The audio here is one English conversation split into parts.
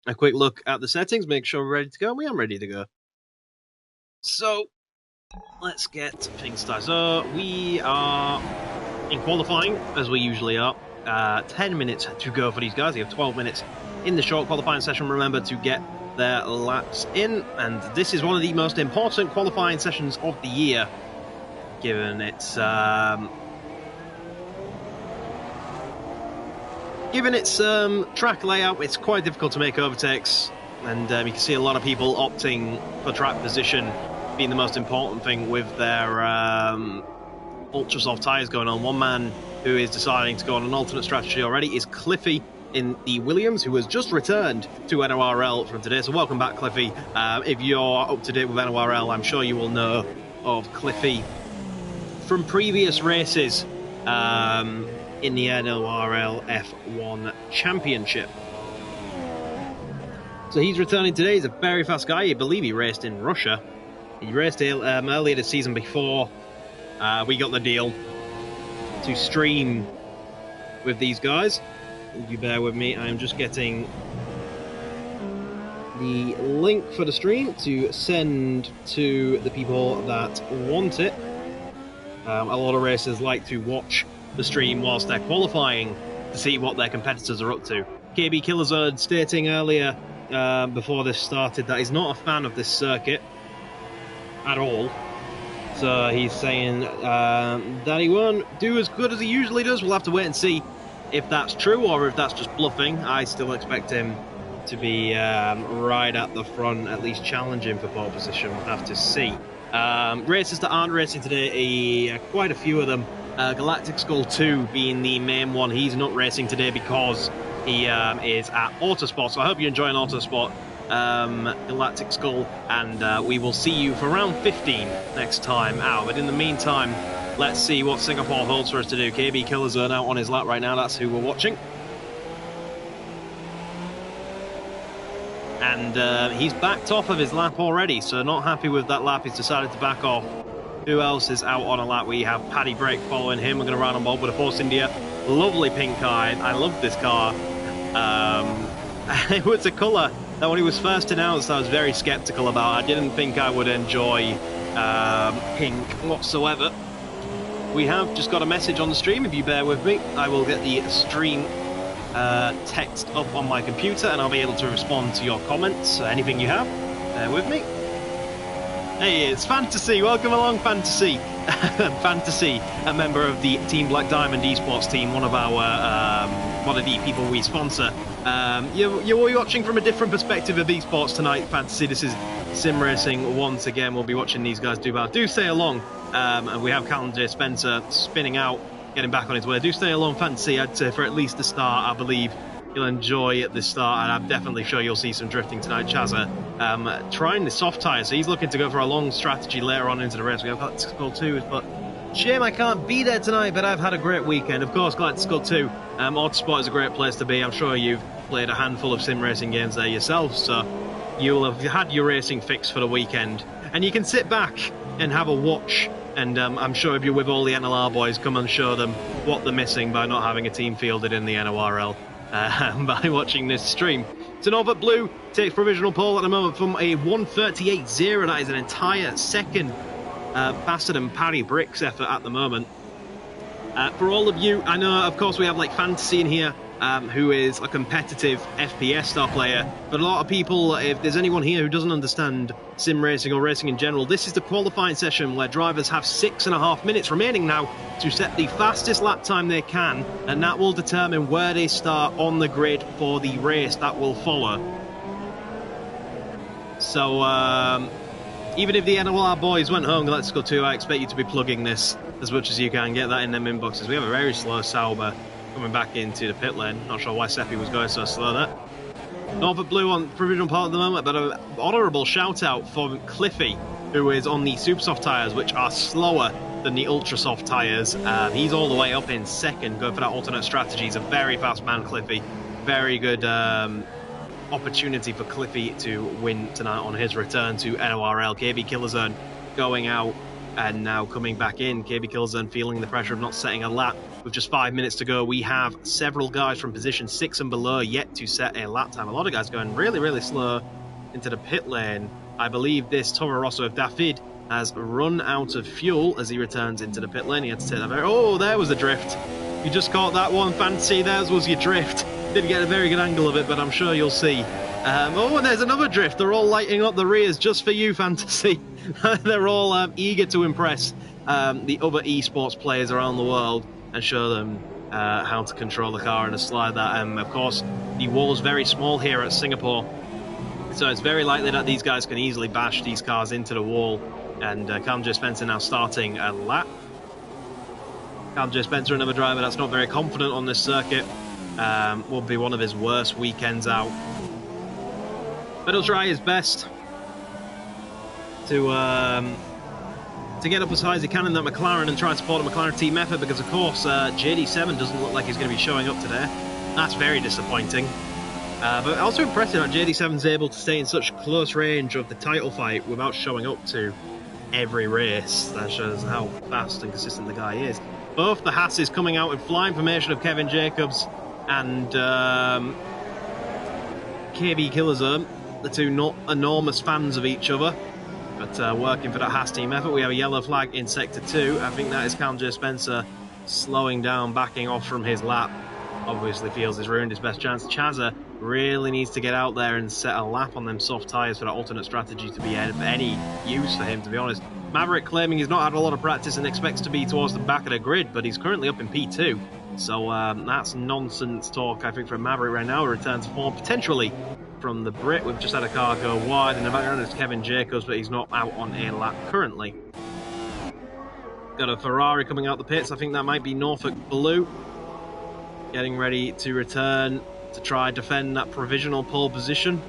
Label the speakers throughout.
Speaker 1: a quick look at the settings, make sure we're ready to go, and we are ready to go. So, let's get things started. So, we are in qualifying, as we usually are. 10 minutes to go for these guys. You have 12 minutes in the short qualifying session. Remember to get their laps in, and this is one of the most important qualifying sessions of the year, given its track layout. It's quite difficult to make overtakes, and you can see a lot of people opting for track position being the most important thing with their ultra soft tyres going on. One man who is deciding to go on an alternate strategy already is Cliffy in the Williams, who has just returned to NORL from today. So welcome back, Cliffy. If you're up to date with NORL, I'm sure you will know of Cliffy from previous races in the NORL F1 Championship. So he's returning today. He's a very fast guy. I believe he raced in Russia. He raced earlier this season before we got the deal to stream with these guys. If you bear with me, I'm just getting the link for the stream to send to the people that want it. A lot of racers like to watch the stream whilst they're qualifying to see what their competitors are up to. KB Killerzerd stating earlier before this started that he's not a fan of this circuit at all. So he's saying that he won't do as good as he usually does. We'll have to wait and see if that's true or if that's just bluffing. I still expect him to be right at the front, at least challenging for pole position. We'll have to see. Racers that aren't racing today, quite a few of them. Galactic Skull 2 being the main one. He's not racing today because he is at Autosport. So I hope you're enjoying Autosport, Galactic Skull, and we will see you for round 15 next time out. But in the meantime, let's see what Singapore holds for us to do. KB Killerzone out on his lap right now. That's who we're watching. And he's backed off of his lap already, so not happy with that lap. He's decided to back off. Who else is out on a lap? We have Paddy Brake following him. We're going to run on board with a Force India. Lovely pink car. I love this car. It was a colour that when it was first announced I was very sceptical about. I didn't think I would enjoy pink whatsoever. We have just got a message on the stream. If you bear with me, I will get the stream text up on my computer and I'll be able to respond to your comments. Anything you have, bear with me. Hey, it's Fantasy. Welcome along, Fantasy. Fantasy, a member of the Team Black Diamond esports team, one of the people we sponsor. You're watching from a different perspective of esports tonight, Fantasy. This is sim racing once again. We'll be watching these guys do battle. Do stay along. And we have Calendar Spencer spinning out, getting back on his way. Do stay along, Fantasy. I'd say for at least the start, I believe you'll enjoy at the start, and I'm definitely sure you'll see some drifting tonight. Chazza trying the soft tyre, so he's looking to go for a long strategy later on into the race. We have Galactic Skull 2, but shame I can't be there tonight, but I've had a great weekend. Of course, Galactic Skull 2, Autosport is a great place to be. I'm sure you've played a handful of sim racing games there yourself, so you'll have had your racing fix for the weekend. And you can sit back and have a watch, and I'm sure if you're with all the NLR boys, come and show them what they're missing by not having a team fielded in the NORL. By watching this stream. So Norfolk Blue takes provisional pole at the moment from a 1:38.0. That is an entire second faster than Paddy Brick's effort at the moment. For all of you, I know of course we have like Fantasy in here, who is a competitive FPS style player, but a lot of people, if there's anyone here who doesn't understand sim racing or racing in general, this is the qualifying session where drivers have 6.5 minutes remaining now to set the fastest lap time they can, and that will determine where they start on the grid for the race that will follow. So even if the NLR boys went home, let's go to, I expect you to be plugging this as much as you can, get that in them inboxes. We have a very slow Sauber coming back into the pit lane. Not sure why Seppi was going so slow there. Norfolk Blue on provisional part at the moment, but an honourable shout out for Cliffy, who is on the super soft tyres, which are slower than the ultra soft tyres. He's all the way up in second, going for that alternate strategy. He's a very fast man, Cliffy. Very good opportunity for Cliffy to win tonight on his return to NORL. KB Killerzone going out And now coming back in, KB Killzone feeling the pressure of not setting a lap. With just 5 minutes to go, we have several guys from position 6 and below yet to set a lap time. A lot of guys going really, really slow into the pit lane. I believe this Toro Rosso of David has run out of fuel as he returns into the pit lane. He had to take that very... Oh, there was a drift. You just caught that one, Fantasy. There was your drift. Didn't get a very good angle of it, but I'm sure you'll see. Oh, and there's another drift. They're all lighting up the rears just for you, Fantasy. They're all eager to impress the other esports players around the world and show them how to control the car and to slide that. Of course, the wall is very small here at Singapore, so it's very likely that these guys can easily bash these cars into the wall. And Callum J. Spencer now starting a lap. Callum J. Spencer, another driver that's not very confident on this circuit. Will be one of his worst weekends out. But he'll try his best to get up as high as he can in that McLaren and try and support a McLaren team effort, because of course JD7 doesn't look like he's going to be showing up today. That's very disappointing. But also impressive that JD7's able to stay in such close range of the title fight without showing up to every race. That shows how fast and consistent the guy is. Both the Hasses coming out in flying formation of Kevin Jacobs and KB Killzone, the two not enormous fans of each other, but working for that Haas team effort. We have a yellow flag in Sector 2. I think that is Callum J. Spencer slowing down, backing off from his lap. Obviously feels he's ruined his best chance. Chazza really needs to get out there and set a lap on them soft tyres for that alternate strategy to be of any use for him, to be honest. Maverick claiming he's not had a lot of practice and expects to be towards the back of the grid, but he's currently up in P2. So that's nonsense talk, I think, from Maverick right now. A return to form potentially from the Brit. We've just had a car go wide. In the background is Kevin Jacobs, but he's not out on a lap currently. Got a Ferrari coming out the pits. I think that might be Norfolk Blue. Getting ready to return to try and defend that provisional pole position.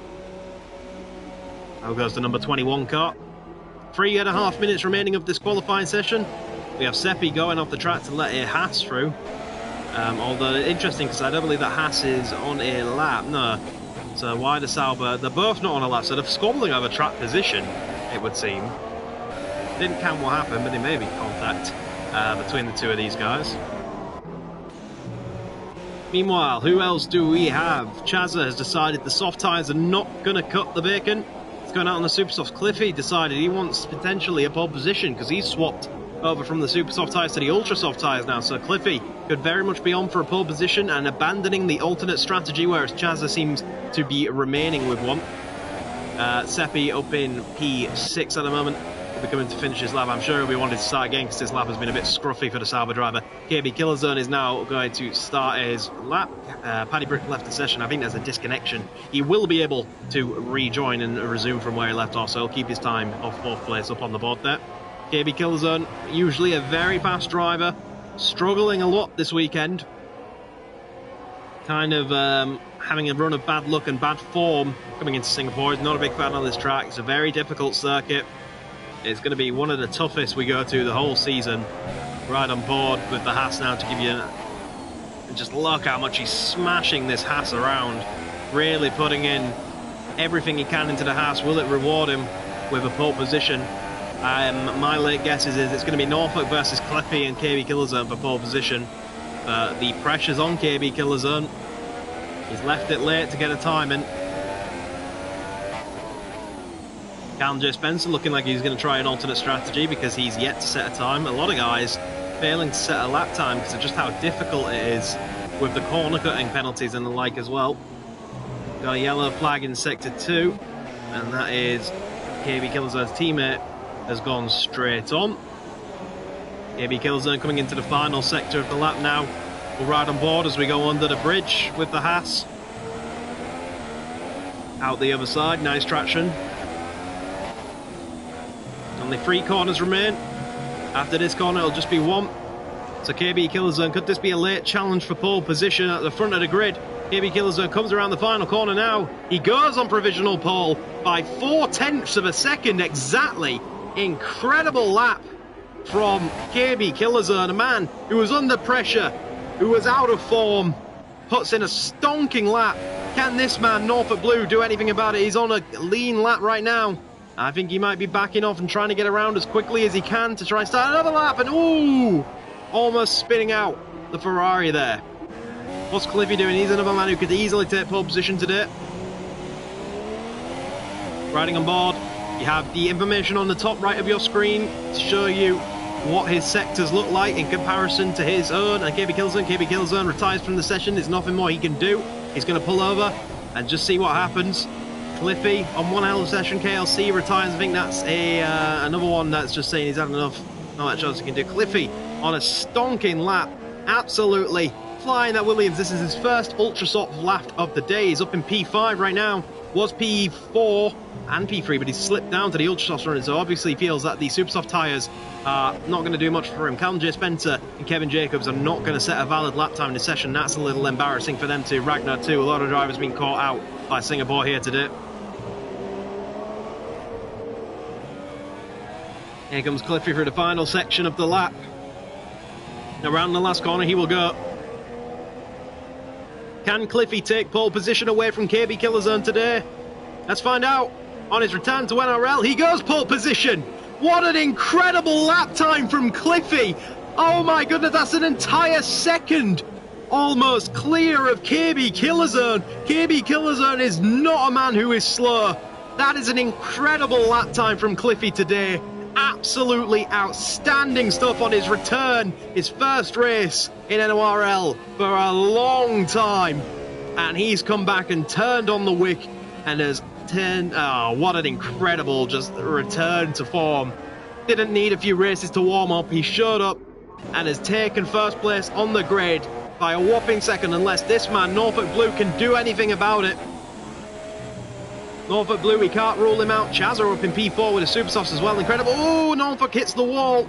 Speaker 1: Now goes the number 21 car. 3.5 minutes remaining of this qualifying session. We have Seppi going off the track to let a Haas through. Although interesting, because I don't believe that Haas is on a lap. No. So why the Sauber? They're both not on a lap, so they're squabbling over track position, it would seem. Didn't count what happened, but there may be contact between the two of these guys. Meanwhile, who else do we have? Chazza has decided the soft tyres are not going to cut the bacon. He's going out on the super soft. Cliffy decided he wants potentially a pole position because he's swapped over from the super soft tyres to the ultra soft tyres now. So Cliffy could very much be on for a pole position and abandoning the alternate strategy, whereas Chazza seems to be remaining with one. Seppi up in P6 at the moment. Be coming to finish his lap. I'm sure he'll be wanting to start again because this lap has been a bit scruffy for the Sauber driver. KB Killzone is now going to start his lap. Paddy Brick left the session. I think there's a disconnection. He will be able to rejoin and resume from where he left off, so he'll keep his time of 4th place up on the board there. KB Killzone, usually a very fast driver, struggling a lot this weekend. Kind of having a run of bad luck and bad form coming into Singapore. He's not a big fan on this track. It's a very difficult circuit. It's going to be one of the toughest we go to the whole season. Right on board with the Haas now to give you... And just look how much he's smashing this Haas around. Really putting in everything he can into the Haas. Will it reward him with a pole position? My late guess is it's going to be Norfolk versus Cliffy and KB Killzone for pole position. The pressure's on KB Killzone. He's left it late to get a timing. Callum J. Spencer looking like he's going to try an alternate strategy because he's yet to set a time. A lot of guys failing to set a lap time because of just how difficult it is with the corner cutting penalties and the like as well. Got a yellow flag in Sector 2, and that is KB Killzone's teammate has gone straight on. KB Killzone coming into the final sector of the lap now. We'll ride on board as we go under the bridge with the Haas. Out the other side, nice traction. Only 3 corners remain. After this corner, it'll just be 1. So KB Killzone, could this be a late challenge for pole position at the front of the grid? KB Killzone comes around the final corner now. He goes on provisional pole by 0.4 of a second exactly. Incredible lap from KB Killzone, a man who was under pressure, who was out of form, puts in a stonking lap. Can this man, Norfolk Blue, do anything about it? He's on a lean lap right now. I think he might be backing off and trying to get around as quickly as he can to try and start another lap. And ooh, almost spinning out the Ferrari there. What's Cliffy doing? He's another man who could easily take pole position today. Riding on board, you have the information on the top right of your screen to show you what his sectors look like in comparison to his own. And KB Killzone retires from the session. There's nothing more he can do. He's going to pull over and just see what happens. Cliffy on one hell of a session. KLC retires. I think that's another one that's just saying he's had enough. Not much else he can do. Cliffy on a stonking lap. Absolutely flying that Williams. This is his first ultra soft lap of the day. He's up in P5 right now. Was P4 and P3, but he's slipped down to the ultra soft running, so obviously he feels that the super soft tyres are not going to do much for him. Callum J. Spencer and Kevin Jacobs are not going to set a valid lap time in the session. That's a little embarrassing for them too. Ragnar too. A lot of drivers being caught out by Singapore here today. Here comes Cliffy for the final section of the lap. Around the last corner he will go. Can Cliffy take pole position away from KB Killzone today? Let's find out. On his return to NRL, he goes pole position. What an incredible lap time from Cliffy. Oh my goodness, that's an entire second almost clear of KB Killzone. KB Killzone is not a man who is slow. That is an incredible lap time from Cliffy today. Absolutely outstanding stuff on his return, his first race in NORL for a long time. And he's come back and turned on the wick and has turned, oh, what an incredible just return to form. Didn't need a few races to warm up. He showed up and has taken first place on the grid by a whopping second, unless this man, Norfolk Blue, can do anything about it. Norfolk Blue, we can't rule him out. Chazza up in P4 with the super softs as well. Incredible. Oh, Norfolk hits the wall.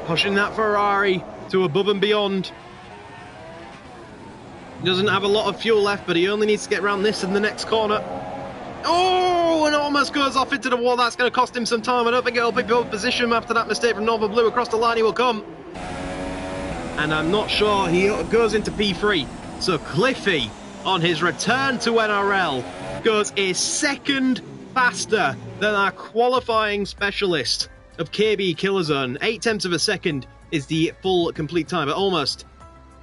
Speaker 1: Pushing that Ferrari to above and beyond. He doesn't have a lot of fuel left, but he only needs to get around this in the next corner. Oh, and almost goes off into the wall. That's going to cost him some time. I don't think it'll be pole position after that mistake from Norfolk Blue. Across the line he will come. And I'm not sure. He goes into P3. So Cliffy, on his return to NRL, goes a second faster than our qualifying specialist of KB Killzone. 8/10 of a second is the full complete time, but almost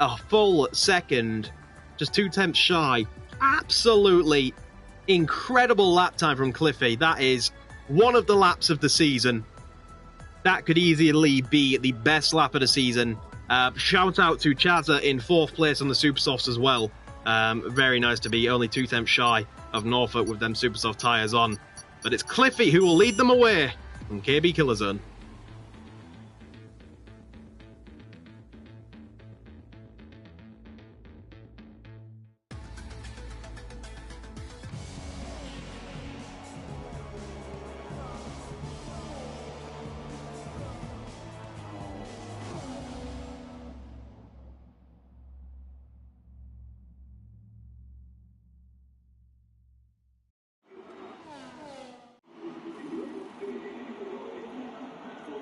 Speaker 1: a full second, just 2/10 shy. Absolutely incredible lap time from Cliffy. That is one of the laps of the season. That could easily be the best lap of the season. Shout out to Chazza in 4th place on the Super Softs as well. Very nice to be only 2/10 shy of Norfolk with them super soft tyres on. But it's Cliffy who will lead them away from KB Killzone.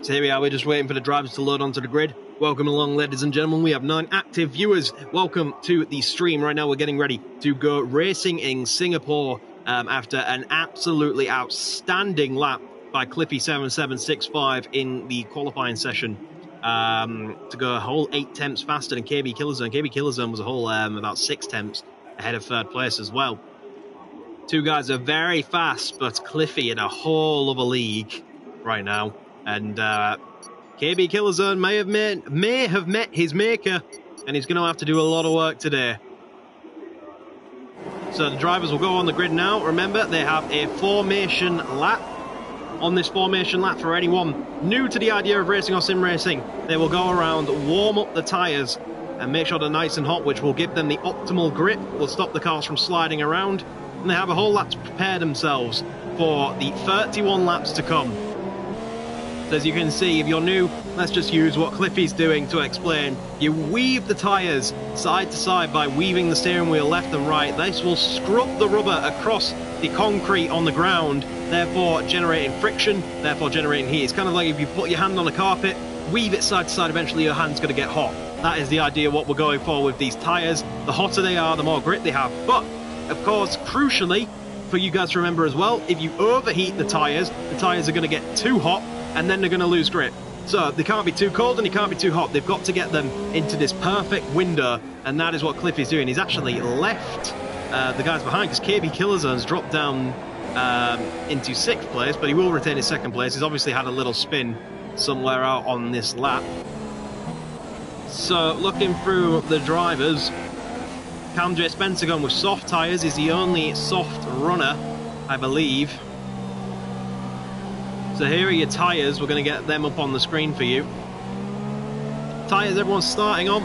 Speaker 1: So here we are, we're just waiting for the drivers to load onto the grid. Welcome along, ladies and gentlemen. We have 9 active viewers. Welcome to the stream. Right now we're getting ready to go racing in Singapore after an absolutely outstanding lap by Cliffy 7765 in the qualifying session to go a whole 8/10 faster than KB Killzone. KB Killzone was a whole about 6/10 ahead of 3rd place as well. Two guys are very fast, but Cliffy in a whole other league right now. And KB Killzone may have met his maker, and he's going to have to do a lot of work today. So the drivers will go on the grid now. Remember, they have a formation lap. On this formation lap, for anyone new to the idea of racing or sim racing, they will go around, warm up the tyres, and make sure they're nice and hot, which will give them the optimal grip, will stop the cars from sliding around, and they have a whole lap to prepare themselves for the 31 laps to come. As you can see, if you're new, let's just use what Cliffy's doing to explain. You weave the tyres side to side by weaving the steering wheel left and right. This will scrub the rubber across the concrete on the ground, therefore generating friction, therefore generating heat. It's kind of like if you put your hand on a carpet, weave it side to side, eventually your hand's going to get hot. That is the idea what we're going for with these tyres. The hotter they are, the more grip they have. But, of course, crucially, for you guys to remember as well, if you overheat the tyres are going to get too hot and then they're going to lose grip. So they can't be too cold and they can't be too hot. They've got to get them into this perfect window, and that is what Cliffy's doing. He's actually left the guys behind, because KB Killerzone's dropped down into 6th place, but he will retain his 2nd place. He's obviously had a little spin somewhere out on this lap. So looking through the drivers, Callum J. Spencer going with soft tyres. Is the only soft runner, I believe. So here are your tyres. We're going to get them up on the screen for you. Tyres everyone's starting on.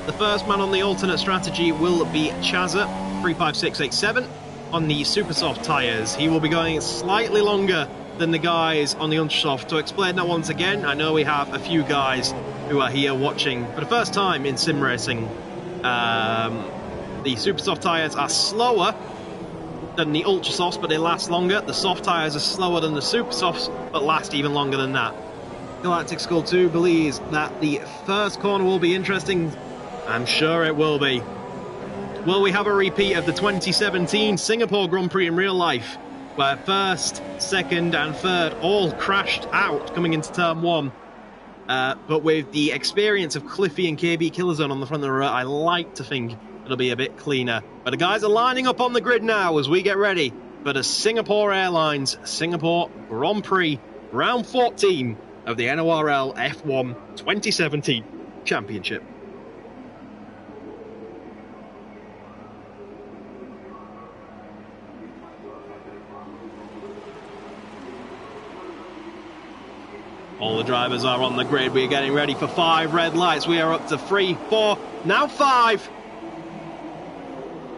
Speaker 1: The first man on the alternate strategy will be Chazza, 35687. On the super soft tyres, he will be going slightly longer than the guys on the ultra soft. To explain that once again, I know we have a few guys who are here watching for the first time in sim racing. The super soft tyres are slower than the ultra softs, but they last longer. The soft tyres are slower than the super softs, but last even longer than that. Galactic Skull 2 believes that the first corner will be interesting. I'm sure it will be. Will we have a repeat of the 2017 Singapore Grand Prix in real life, where 1st, 2nd and 3rd all crashed out coming into turn 1? But with the experience of Cliffy and KB Killerzone on the front of the row, I like to think it'll be a bit cleaner. But the guys are lining up on the grid now as we get ready for the Singapore Airlines Singapore Grand Prix round 14 of the NORL F1 2017 Championship. All the drivers are on the grid. We're getting ready for 5 red lights. We are up to 3, 4, now 5.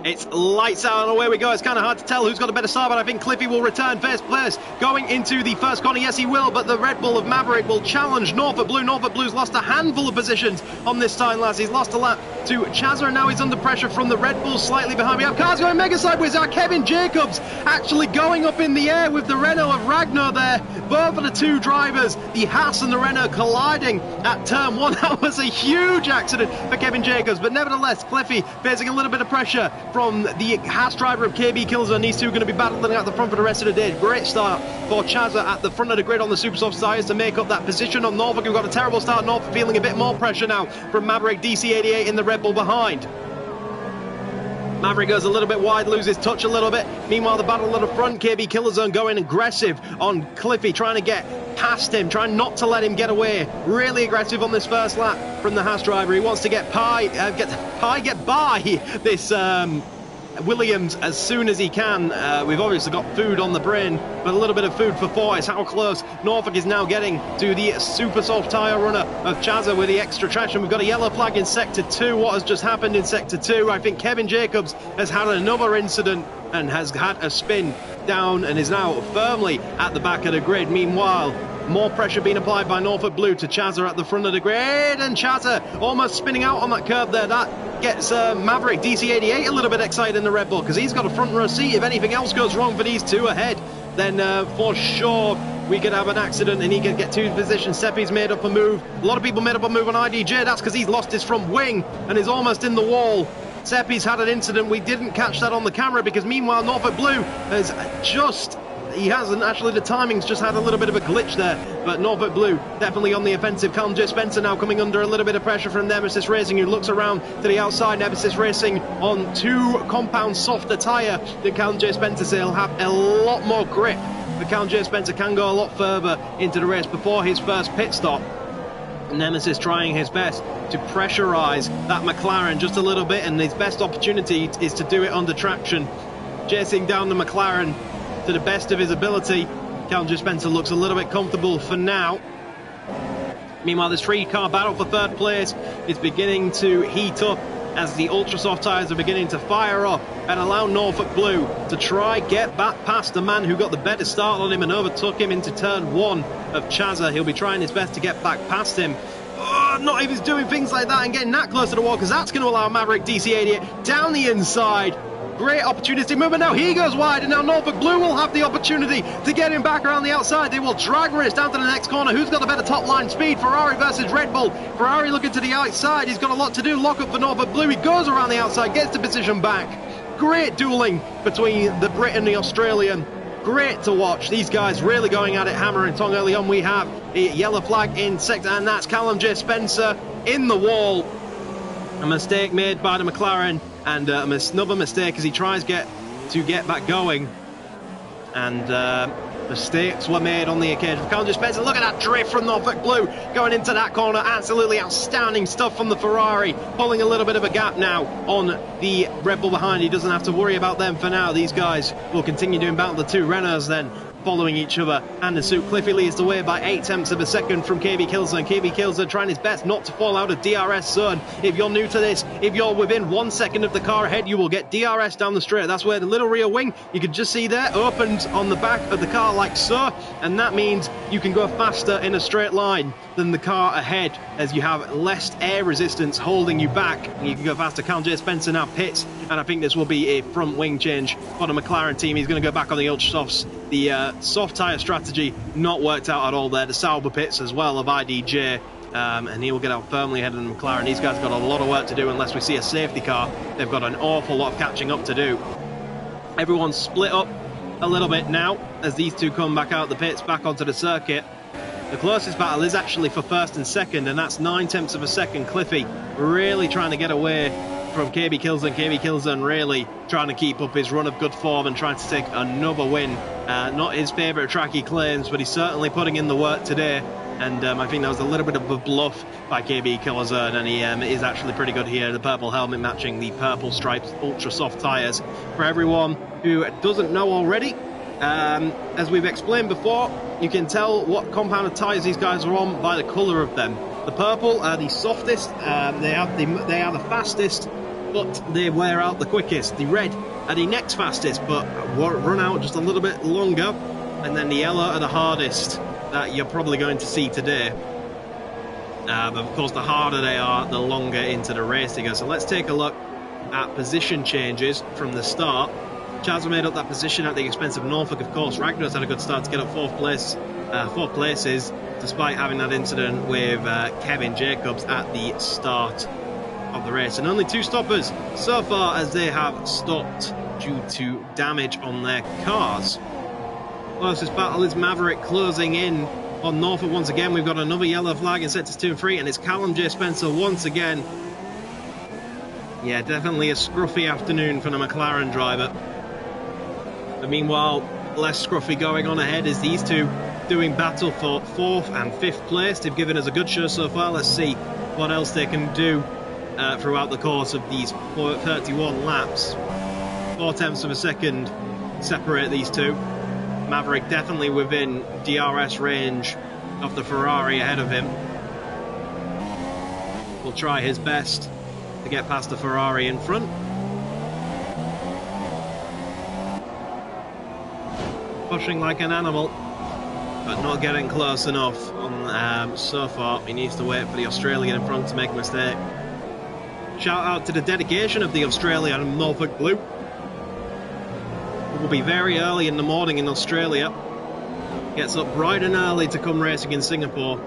Speaker 1: It's lights out and away we go. It's kind of hard to tell who's got a better start, but I think Cliffy will return first place going into the first corner. Yes, he will, but the Red Bull of Maverick will challenge Norfolk Blue. Norfolk Blue's lost a handful of positions on this time, lads. He's lost a lap to Chazza, and now he's under pressure from the Red Bull slightly behind. We have cars going mega sideways. Our Kevin Jacobs actually going up in the air with the Renault of Ragnar there. Both of the 2 drivers, the Haas and the Renault, colliding at turn 1. That was a huge accident for Kevin Jacobs, but nevertheless, Cliffy facing a little bit of pressure from the Haas driver of KB Killzone. These 2 are going to be battling out the front for the rest of the day. Great start for Chazza at the front of the grid on the super soft tyres to make up that position on Norfolk. We've got a terrible start. Norfolk feeling a bit more pressure now from Maverick DC88 in the Red Bull behind. Maverick goes a little bit wide, loses touch a little bit. Meanwhile, the battle at the front, KB Killerzone going aggressive on Cliffy, trying to get past him, trying not to let him get away. Really aggressive on this first lap from the Haas driver. He wants to get by this Williams as soon as he can. We've obviously got food on the brain, but a little bit of food for thought is how close Norfolk is now getting to the super soft tyre runner of Chazza with the extra traction. We've got a yellow flag in Sector 2. What has just happened in Sector 2? I think Kevin Jacobs has had another incident and has had a spin down and is now firmly at the back of the grid. Meanwhile, more pressure being applied by Norfolk Blue to Chazza at the front of the grid, and Chazza almost spinning out on that curve there. That gets Maverick DC88 a little bit excited in the Red Bull, because he's got a front row seat. If anything else goes wrong for these 2 ahead, then for sure we could have an accident and he could get 2 positions. Seppi's made up a move. A lot of people made up a move on IDJ. That's because he's lost his front wing and is almost in the wall. Seppi's had an incident. We didn't catch that on the camera because meanwhile Norfolk Blue has just... He hasn't actually, the timing's just had a little bit of a glitch there, but Norfolk Blue definitely on the offensive. Callum J. Spencer now coming under a little bit of pressure from Nemesis Racing, who looks around to the outside. Nemesis Racing on 2 compound softer tyre than Callum J. Spencer, so he'll have a lot more grip. But Callum J. Spencer can go a lot further into the race before his first pit stop. Nemesis trying his best to pressurise that McLaren just a little bit, and his best opportunity is to do it under traction, chasing down the McLaren to the best of his ability. Callum J. Spencer looks a little bit comfortable for now. Meanwhile, this 3-car battle for 3rd place is beginning to heat up as the ultra soft tyres are beginning to fire up and allow Norfolk Blue to try get back past the man who got the better start on him and overtook him into turn 1 of Chazza. He'll be trying his best to get back past him. Not if he's doing things like that and getting that close to the wall, because that's going to allow Maverick DC88 down the inside. Great opportunity movement. Now he goes wide, and now Norfolk Blue will have the opportunity to get him back around the outside. They will drag race down to the next corner. Who's got the better top line speed? Ferrari versus Red Bull. Ferrari looking to the outside. He's got a lot to do. Lock up for Norfolk Blue. He goes around the outside, gets the position back. Great dueling between the Brit and the Australian. Great to watch. These guys really going at it, hammer and tong early on. We have a yellow flag in sector, and that's Callum J. Spencer in the wall. A mistake made by the McLaren, and another mistake as he tries to get back going. And mistakes were made on the occasion. Callum J. Spencer, look at that drift from Norfolk Blue going into that corner. Absolutely outstanding stuff from the Ferrari, pulling a little bit of a gap now on the Red Bull behind. He doesn't have to worry about them for now. These guys will continue doing battle. The two Renaults then following each other, and the suit. Cliffy leads the way by 0.8 of a second from KB Kilson. KB Kilson trying his best not to fall out of DRS zone. If you're new to this, if you're within 1 second of the car ahead, you will get DRS down the straight. That's where the little rear wing, you can just see there, opened on the back of the car like so, and that means you can go faster in a straight line than the car ahead, as you have less air resistance holding you back, and you can go faster. Callum J. Spencer now pits, and I think this will be a front wing change for the McLaren team. He's going to go back on the ultra softs. The soft tyre strategy not worked out at all there. The Sauber pits as well of IDJ, and he will get out firmly ahead of the McLaren. These guys have got a lot of work to do unless we see a safety car. They've got an awful lot of catching up to do. Everyone's split up a little bit now as these two come back out the pits, back onto the circuit. The closest battle is actually for first and second, and that's 0.9 of a second. Cliffy really trying to get away from KB Kilson. KB Kilson really trying to keep up his run of good form and trying to take another win. Not his favourite track, he claims, but he's certainly putting in the work today. And I think that was a little bit of a bluff by KB Kilson, and he is actually pretty good here. The purple helmet matching the purple striped ultra soft tyres. For everyone who doesn't know already, as we've explained before, you can tell what compound of tyres these guys are on by the colour of them. The purple are the softest, they are the fastest, but they wear out the quickest. The red are the next fastest, but run out just a little bit longer. And then the yellow are the hardest that you're probably going to see today. But of course, the harder they are, the longer into the race they go. So let's take a look at position changes from the start. Chaz made up that position at the expense of Norfolk, of course. Ragnar's had a good start to get up fourth places, despite having that incident with Kevin Jacobs at the start of the race. And only two stoppers so far, as they have stopped due to damage on their cars. Closest battle is Maverick closing in on Norfolk once again. We've got another yellow flag in sectors 2 and 3, and it's Callum J. Spencer once again. Yeah, definitely a scruffy afternoon for the McLaren driver. But meanwhile, less scruffy going on ahead is these two doing battle for 4th and 5th place. They've given us a good show so far. Let's see what else they can do throughout the course of these 31 laps. 0.4 of a second separate these two. Maverick definitely within DRS range of the Ferrari ahead of him. Will try his best to get past the Ferrari in front. Pushing like an animal, but not getting close enough on so far. He needs to wait for the Australian in front to make a mistake. Shout out to the dedication of the Australian in Norfolk Blue. It will be very early in the morning in Australia. Gets up bright and early to come racing in Singapore.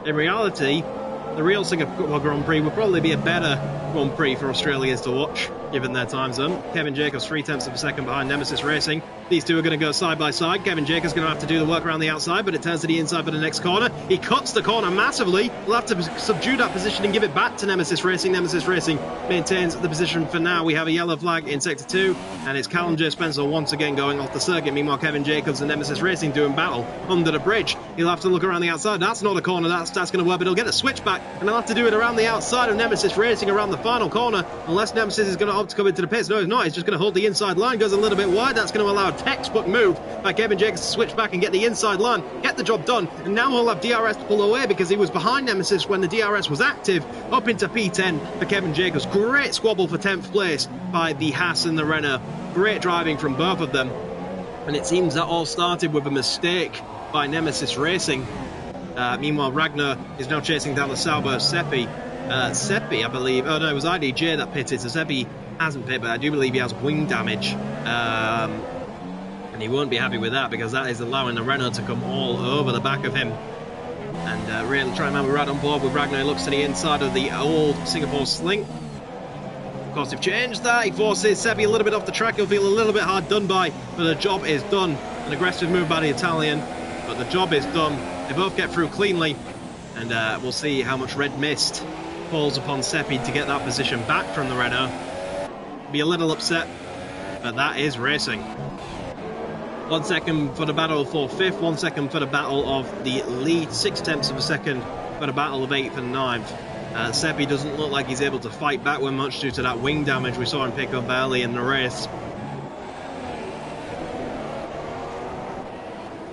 Speaker 1: In reality, the real Singapore Grand Prix would probably be a better Grand Prix for Australians to watch, given their time zone. Kevin Jacobs 0.3 of a second behind Nemesis Racing. These two are going to go side by side. Kevin Jacobs going to have to do the work around the outside, but it turns to the inside for the next corner. He cuts the corner massively. We'll have to subdue that position and give it back to Nemesis Racing. Nemesis Racing maintains the position for now. We have a yellow flag in sector 2, and it's Callum J. Spencer once again going off the circuit. Meanwhile, Kevin Jacobs and Nemesis Racing doing battle under the bridge. He'll have to look around the outside. That's not a corner. That's going to work, but he'll get a switch back, and he'll have to do it around the outside of Nemesis Racing around the final corner, unless Nemesis is going to opt to come into the pits. No, he's not. He's just going to hold the inside line. Goes a little bit wide. That's going to allow a textbook move by Kevin Jacobs to switch back and get the inside line, get the job done, and now he'll have DRS to pull away because he was behind Nemesis when the DRS was active. Up into P10 for Kevin Jacobs. Great squabble for 10th place by the Haas and the Renault. Great driving from both of them, and it seems that all started with a mistake by Nemesis Racing. Meanwhile, Ragnar is now chasing down the Sauber Seppi. Seppi, I believe. Oh no, it was IDJ that pitted, so Seppi hasn't pit, but I do believe he has wing damage. And he won't be happy with that because that is allowing the Renault to come all over the back of him. And really trying to remember right on board with Ragnar. Looks to the inside of the old Singapore Sling. Of course, they've changed that. He forces Seppi a little bit off the track. He'll feel a little bit hard done by, but the job is done. An aggressive move by the Italian, but the job is done. They both get through cleanly, and we'll see how much red mist falls upon Seppi to get that position back from the Renault. Be a little upset, but that is racing. 1 second for the battle for 5th, 1 second for the battle of the lead, 0.6 of a second for the battle of 8th and 9th. Seppi doesn't look like he's able to fight back with much due to that wing damage we saw him pick up early in the race.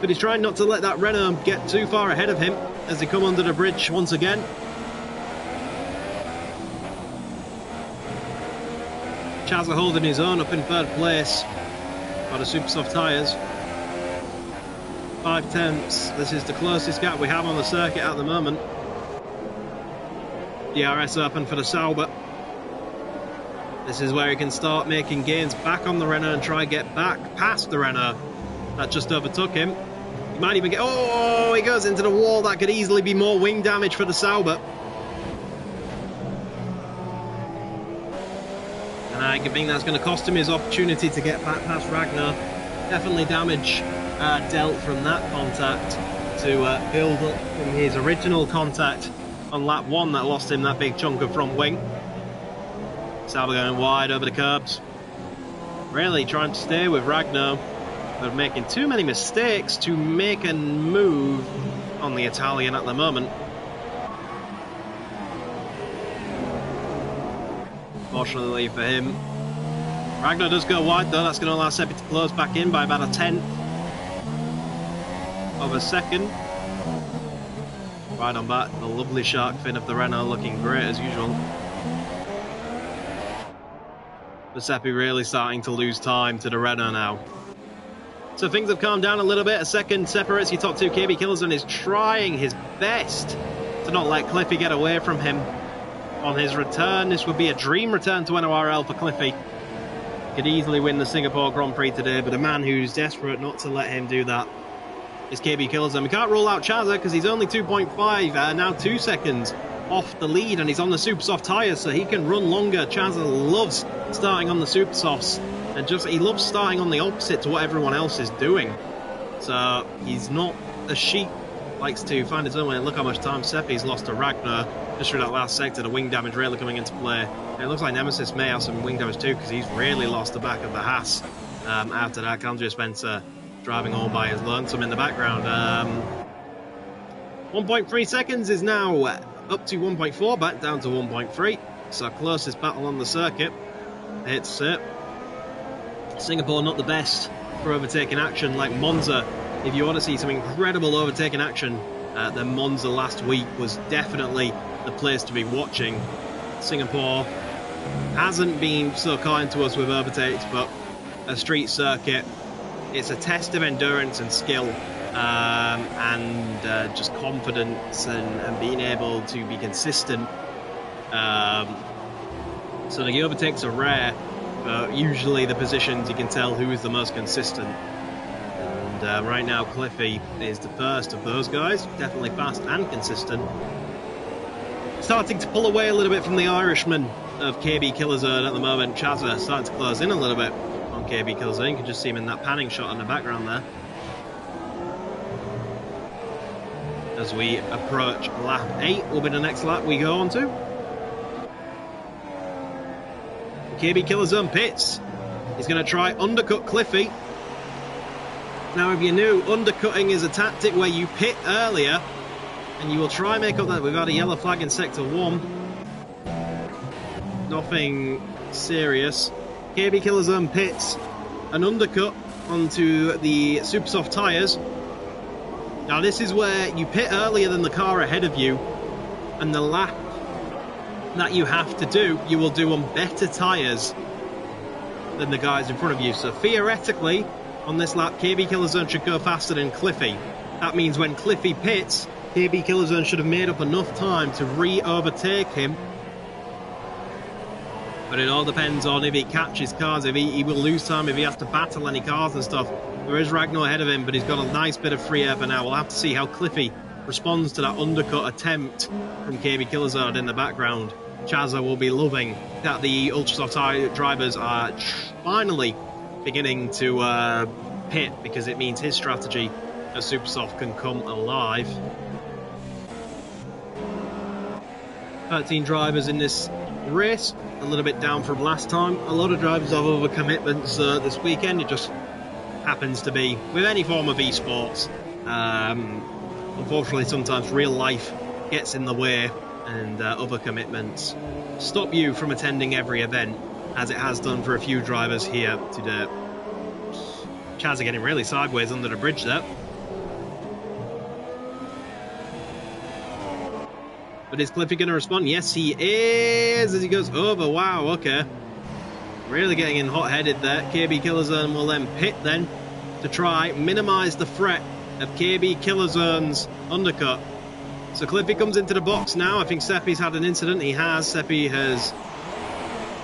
Speaker 1: But he's trying not to let that Renault get too far ahead of him as they come under the bridge once again. Chaz are holding his own up in 3rd place by the super soft tyres. 5 tenths. This is the closest gap we have on the circuit at the moment. DRS open for the Sauber. This is where he can start making gains back on the Renault and try and get back past the Renault that just overtook him. He might even get... Oh, he goes into the wall. That could easily be more wing damage for the Sauber. And I think that's going to cost him his opportunity to get back past Ragnar. Definitely damage dealt from that contact to build up from his original contact on lap 1 that lost him that big chunk of front wing. Sauber going wide over the curbs. Really trying to stay with Ragnar, but making too many mistakes to make a move on the Italian at the moment. Fortunately for him, Ragnar does go wide though. That's going to allow Seppi to close back in by about a 1/10 of a second. Right on back, the lovely shark fin of the Renault looking great as usual. But Seppi really starting to lose time to the Renault now. So things have calmed down a little bit. A second separates your top two. KB Killison is trying his best to not let Cliffy get away from him on his return. This would be a dream return to NORL for Cliffy. Could easily win the Singapore Grand Prix today, but a man who's desperate not to let him do that is KB Killison. We can't rule out Chaza because he's only 2.5, now 2 seconds off the lead, and he's on the super soft tyres, so he can run longer. Chaza loves starting on the super softs, and he loves starting on the opposite to what everyone else is doing. So he's not a sheep, likes to find his own way. Look how much time Seppi's lost to Ragnar just through that last sector. The wing damage really coming into play. And it looks like Nemesis may have some wing damage too, because he's really lost the back of the Haas after that. Andrea Spencer driving all by his lonesome in the background. 1.3 seconds is now up to 1.4, back down to 1.3. It's our closest battle on the circuit. It's Singapore not the best for overtaking action like Monza. If you want to see some incredible overtaking action, then Monza last week was definitely the place to be watching. Singapore hasn't been so kind to us with overtakes, but a street circuit, it's a test of endurance and skill, and just confidence and being able to be consistent. So the overtakes are rare, but usually the positions you can tell who is the most consistent. And right now Cliffy is the first of those guys, definitely fast and consistent. Starting to pull away a little bit from the Irishman of KB Killison at the moment. Chaza starting to close in a little bit on KB Killison. You can just see him in that panning shot in the background there. As we approach lap 8 will be the next lap we go on to. KB Killison pits. He's going to try undercut Cliffy. Now, if you knew, undercutting is a tactic where you pit earlier and you will try and make up that. We've had a yellow flag in sector 1. Nothing serious. KB Killison pits an undercut onto the super soft tyres. Now, this is where you pit earlier than the car ahead of you, and the lap that you have to do, you will do on better tyres than the guys in front of you. So theoretically, on this lap, KB Killison should go faster than Cliffy. That means when Cliffy pits, KB Killison should have made up enough time to re-overtake him. But it all depends on if he catches cars, if he will lose time, if he has to battle any cars and stuff. There is Ragnar ahead of him, but he's got a nice bit of free air for now. We'll have to see how Cliffy responds to that undercut attempt from KB Killison in the background. Chazza will be loving that the Ultrasoft drivers are finally beginning to pit, because it means his strategy at Supersoft can come alive. 13 drivers in this race, a little bit down from last time. A lot of drivers have other commitments this weekend. It just happens to be with any form of esports. Unfortunately, sometimes real life gets in the way, and other commitments stop you from attending every event, as it has done for a few drivers here today. Chaz are getting really sideways under the bridge there. But is Cliffy going to respond? Yes, he is, as he goes over. Wow, okay. Really getting in hot-headed there. KB Killerzone will then pit then to try minimise the threat of KB Killerzone's undercut. So Cliffy comes into the box now. I think Seppi's had an incident. He has. Seppi has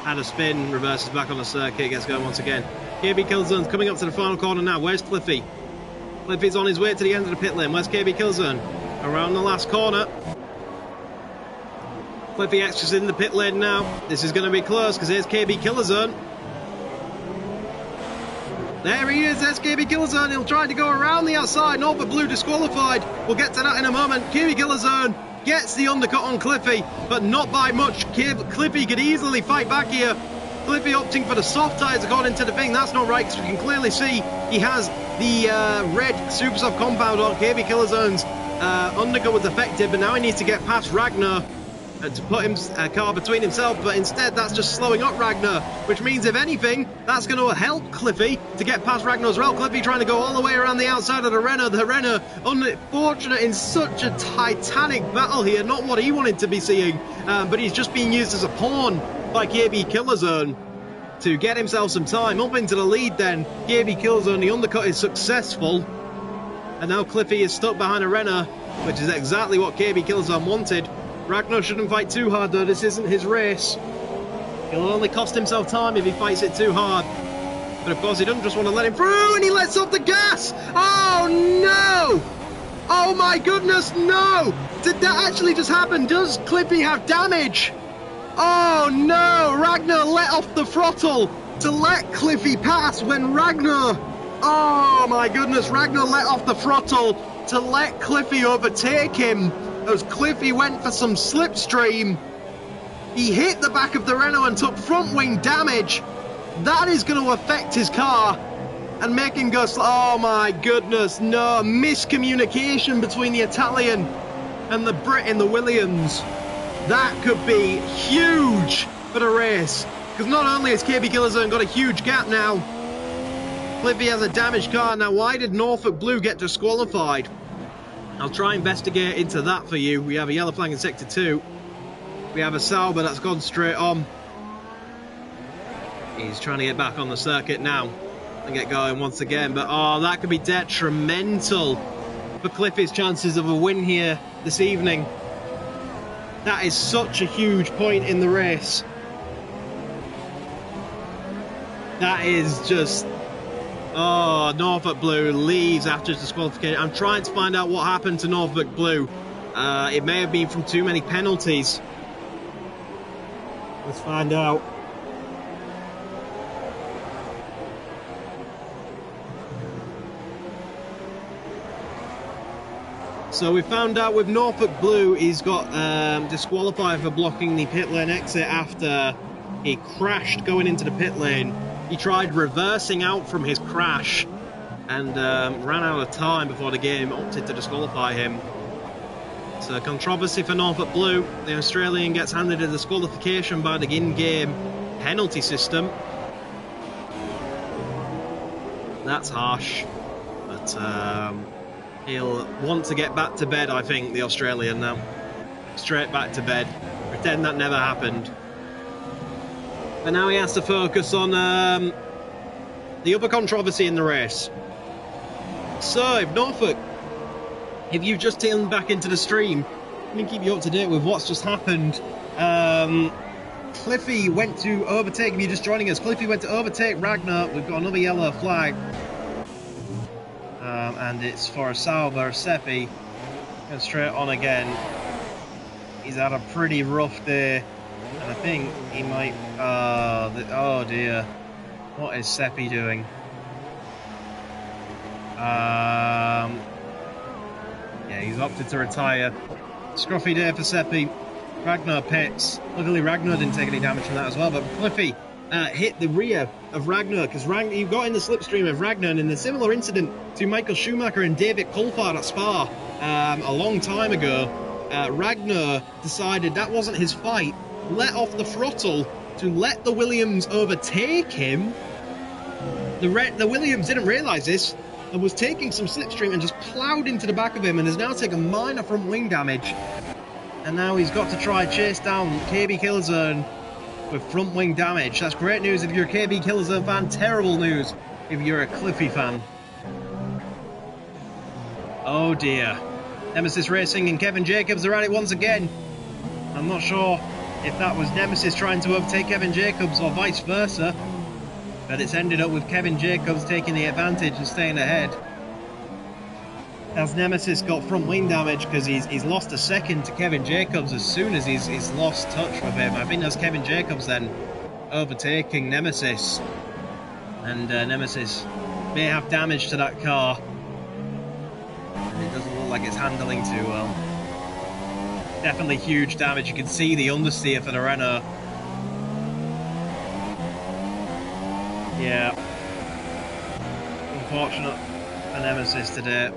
Speaker 1: had a spin, reverses back on the circuit, gets going once again. KB Killezone's coming up to the final corner now. Where's Cliffy? Cliffy's on his way to the end of the pit lane. Where's KB Killezone? Around the last corner. Cliffy extras in the pit lane now. This is going to be close, because here's KB Killezone. There he is, there's KB Killezone. He'll try to go around the outside. Norfolk Blue disqualified. We'll get to that in a moment. KB Killezone gets the undercut on Cliffy, but not by much. Cliffy could easily fight back here. Cliffy opting for the soft tyres according to the thing. That's not right, because we can clearly see he has the red Supersoft compound on. KB Killezone's undercut was effective, but now he needs to get past Ragnar to put him a car between himself, but instead that's just slowing up Ragnar, which means if anything that's going to help Cliffy to get past Ragnar as well. Cliffy trying to go all the way around the outside of the Renault. The Renault unfortunate in such a titanic battle here, not what he wanted to be seeing, but he's just being used as a pawn by KB Killezone to get himself some time up into the lead. Then KB Killezone, the undercut is successful, and now Cliffy is stuck behind a Renault, which is exactly what KB Killezone wanted. Ragnar shouldn't fight too hard though, this isn't his race. He'll only cost himself time if he fights it too hard. But of course he doesn't just want to let him through, and he lets off the gas! Oh no! Oh my goodness, no! Did that actually just happen? Does Cliffy have damage? Oh no! Ragnar let off the throttle to let Cliffy pass when Ragnar... Oh my goodness, Ragnar let off the throttle to let Cliffy overtake him. As Cliffy went for some slipstream, he hit the back of the Renault and took front wing damage. That is going to affect his car and make him go slow. Oh my goodness, no, miscommunication between the Italian and the Brit in the Williams. That could be huge for the race, because not only has KB Killezone got a huge gap now, Cliffy has a damaged car. Now, why did Norfolk Blue get disqualified? I'll try and investigate into that for you. We have a yellow flag in Sector 2. We have a Sauber that's gone straight on. He's trying to get back on the circuit now and get going once again. But, oh, that could be detrimental for Cliffy's chances of a win here this evening. That is such a huge point in the race. That is just... Oh, Norfolk Blue leaves after his disqualification. I'm trying to find out what happened to Norfolk Blue. It may have been from too many penalties. Let's find out. So we found out with Norfolk Blue, he's got disqualified for blocking the pit lane exit after he crashed going into the pit lane. He tried reversing out from his crash and ran out of time before the game opted to disqualify him. So controversy for Norfolk Blue. The Australian gets handed a disqualification by the in-game penalty system. That's harsh, but he'll want to get back to bed, I think, the Australian now. Straight back to bed. Pretend that never happened. But now he has to focus on the other controversy in the race. So, if Norfolk, if you've just tuned back into the stream, let me keep you up to date with what's just happened. Cliffy went to overtake, if you're just joining us, Cliffy went to overtake Ragnar. We've got another yellow flag. And it's for a Sauber, Seppi. Goes straight on again. He's had a pretty rough day I think he might... oh dear. What is Seppi doing? Yeah, he's opted to retire. Scruffy day for Seppi. Ragnar pits. Luckily, Ragnar didn't take any damage from that as well, but Cliffy hit the rear of Ragnar because he got in the slipstream of Ragnar, and in a similar incident to Michael Schumacher and David Coulthard at Spa a long time ago, Ragnar decided that wasn't his fight, let off the throttle to let the Williams overtake him. The Williams didn't realise this and was taking some slipstream and just ploughed into the back of him and has now taken minor front wing damage. And now he's got to try chase down KB Killzone with front wing damage. That's great news if you're a KB Killzone fan, terrible news if you're a Cliffy fan. Oh dear. Nemesis Racing and Kevin Jacobs are at it once again. I'm not sure if that was Nemesis trying to overtake Kevin Jacobs or vice versa, but it's ended up with Kevin Jacobs taking the advantage and staying ahead. As Nemesis got front wing damage because he's lost a second to Kevin Jacobs as soon as he's lost touch with him. I think that's Kevin Jacobs then overtaking Nemesis. And Nemesis may have damage to that car. And it doesn't look like it's handling too well. Definitely huge damage. You can see the understeer for the Renault. Yeah. Unfortunate for Nemesis today.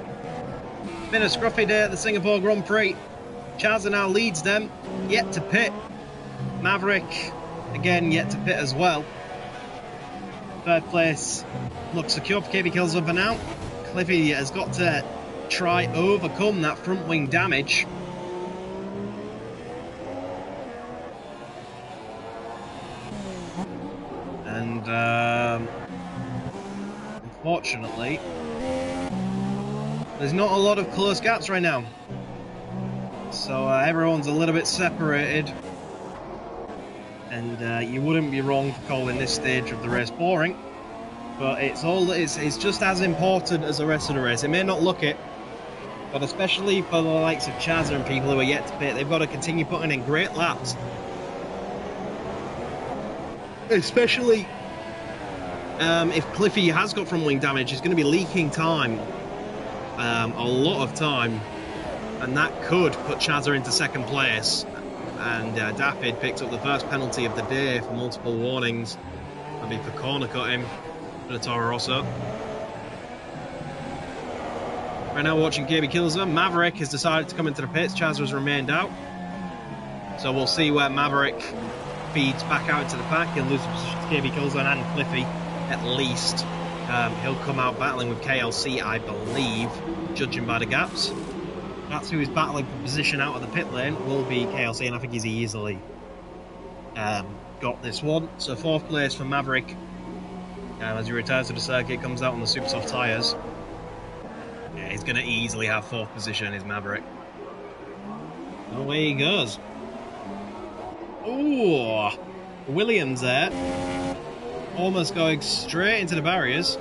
Speaker 1: Been a scruffy day at the Singapore Grand Prix. Chazza now leads them, yet to pit. Maverick, again, yet to pit as well. Third place looks secure for KB Killzone for now. Cliffy has got to try overcome that front wing damage. And unfortunately, there's not a lot of close gaps right now. So everyone's a little bit separated. And you wouldn't be wrong for calling this stage of the race boring. But it's just as important as the rest of the race. It may not look it, but especially for the likes of Chazza and people who are yet to pit, they've got to continue putting in great laps. Especially if Cliffy has got front wing damage, he's going to be leaking time. A lot of time, and that could put Chazza into second place. And Dapid picked up the first penalty of the day for multiple warnings. I mean, for corner cutting for the Toro Rosso. Right now, watching KB Killzone. Maverick has decided to come into the pits. Chazza has remained out, so we'll see where Maverick feeds back out into the pack. He'll lose position to KB Killzone and Cliffy, at least. He'll come out battling with KLC, I believe, judging by the gaps. That's who is battling for position out of the pit lane, will be KLC, and I think he's easily got this one. So fourth place for Maverick. As he returns to the circuit, comes out on the super soft tyres. Yeah, he's going to easily have fourth position, is Maverick. Away he goes. Oh, Williams there. Almost going straight into the barriers.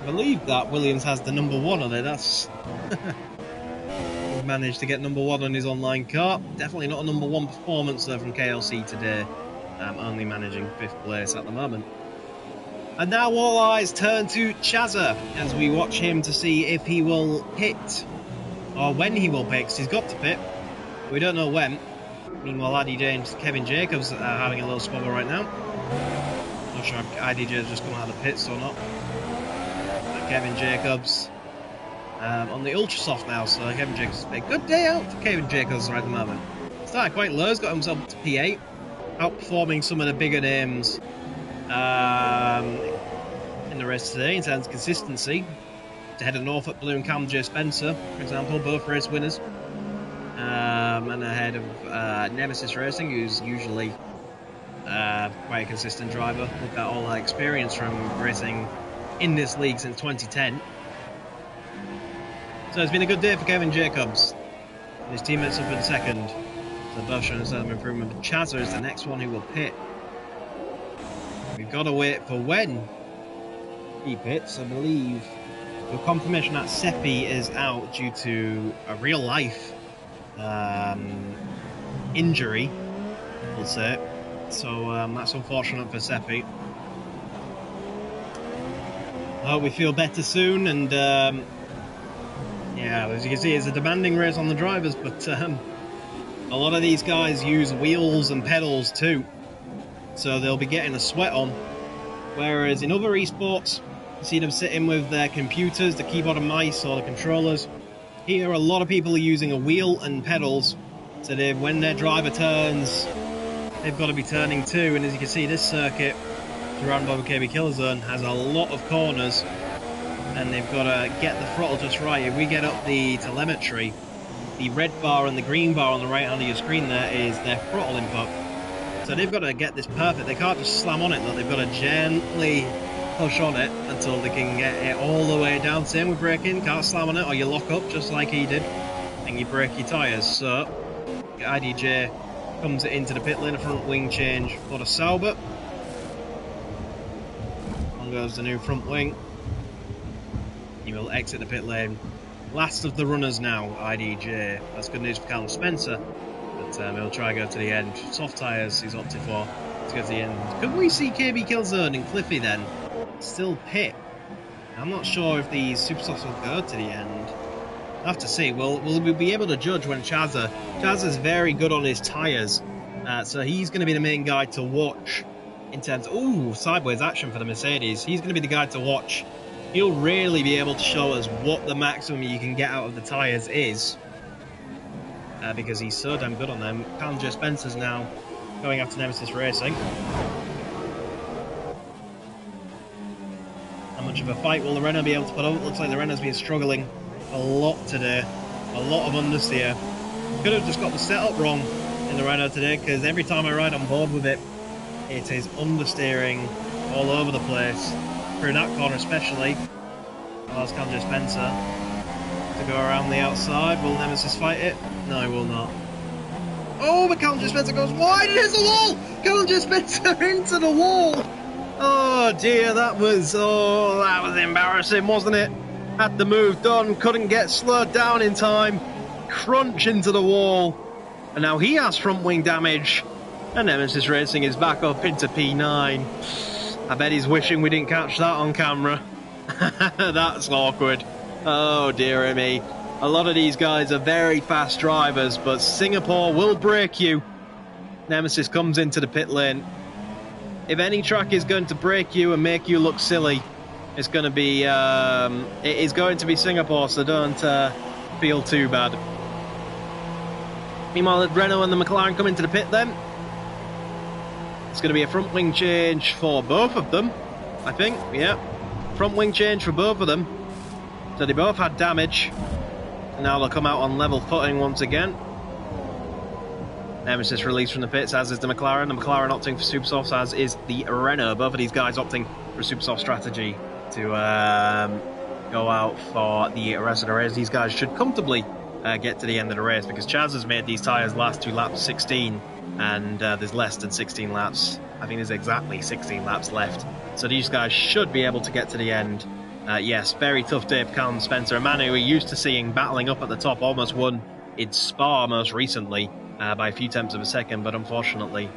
Speaker 1: I believe that Williams has the number 1 on it. That's he's managed to get number 1 on his online car. Definitely not a number 1 performance though from KLC today. Only managing 5th place at the moment. And now all eyes turn to Chazza as we watch him to see if he will pit or when he will pit. 'Cause he's got to pit. We don't know when. Meanwhile, IDJ and Kevin Jacobs are having a little squabble right now. Not sure if IDJ has just come out of the pits or not. But Kevin Jacobs on the ultra soft now, so Kevin Jacobs, a good day out for Kevin Jacobs right at the moment. Started quite low, has got himself up to P8, outperforming some of the bigger names in the race today in terms of consistency. Ahead of Norfolk Blue and Cam J. Spencer, for example, both race winners. And ahead of Nemesis Racing, who's usually quite a consistent driver. We've got all that experience from racing in this league since 2010. So it's been a good day for Kevin Jacobs. And his teammates up in second. So both showing some improvement. But Chazza is the next one who will pit. We've got to wait for when he pits, I believe. The confirmation that Seppi is out due to a real life injury, we'll say. So that's unfortunate for Seppi. I hope we feel better soon, and yeah, as you can see, it's a demanding race on the drivers, but a lot of these guys use wheels and pedals too, so they'll be getting a sweat on. Whereas in other esports, you see them sitting with their computers, the keyboard and mice, or the controllers. Here, a lot of people are using a wheel and pedals, so when their driver turns, they've got to be turning too. And as you can see, this circuit, surrounded by the KB Killer Zone, has a lot of corners, and they've got to get the throttle just right. If we get up the telemetry, the red bar and the green bar on the right hand of your screen there is their throttle input. So they've got to get this perfect. They can't just slam on it, though. They've got to gently push on it until they can get it all the way down. Same with braking. Can't slam on it or you lock up just like he did and you break your tyres. So IDJ comes into the pit lane, a front wing change for the Sauber. On goes the new front wing. He will exit the pit lane. Last of the runners now, IDJ. That's good news for Callum Spencer. But he'll try to go to the end. Soft tyres he's opted for to go to the end. Could we see KB Killzone and Cliffy then still pit? I'm not sure if the Supersofts will go to the end. I'll have to see. We'll be able to judge when Chazza's very good on his tyres. So he's going to be the main guy to watch in terms of... Ooh, sideways action for the Mercedes. He's going to be the guy to watch. He'll really be able to show us what the maximum you can get out of the tyres is. Because he's so damn good on them. Callum J. Spencer's now going after Nemesis Racing. How much of a fight will the Renault be able to put up? Looks like the Renault's been struggling a lot today. A lot of understeer. Could have just got the setup wrong in the Renault today, because every time I ride on board with it, it is understeering all over the place. Through that corner especially. Allows Callum J. Spencer to go around the outside. Will Nemesis fight it? No, he will not. Oh, but Callum J. Spencer goes wide and hits the wall! Callum J. Spencer into the wall! Oh dear, that was embarrassing, wasn't it? Had the move done, couldn't get slowed down in time. Crunch into the wall. And now he has front wing damage. And Nemesis Racing is back up into P9. I bet he's wishing we didn't catch that on camera. That's awkward. Oh dear me. A lot of these guys are very fast drivers, but Singapore will break you. Nemesis comes into the pit lane. If any track is going to break you and make you look silly, it's going to be it is going to be Singapore, so don't feel too bad. Meanwhile, the Renault and the McLaren come into the pit then. It's going to be a front wing change for both of them, I think. Yeah, front wing change for both of them. So they both had damage. And now they'll come out on level footing once again. Nemesis released from the pits, as is the McLaren. The McLaren opting for Supersofts, as is the Renault. Both of these guys opting for a Supersoft strategy to go out for the rest of the race. These guys should comfortably get to the end of the race, because Chaz has made these tyres last 2 laps 16, and there's less than 16 laps. I think there's exactly 16 laps left. So these guys should be able to get to the end. Yes, very tough day for Callum Spencer, a man who we're used to seeing battling up at the top, almost won in Spa most recently by a few tenths of a second, but unfortunately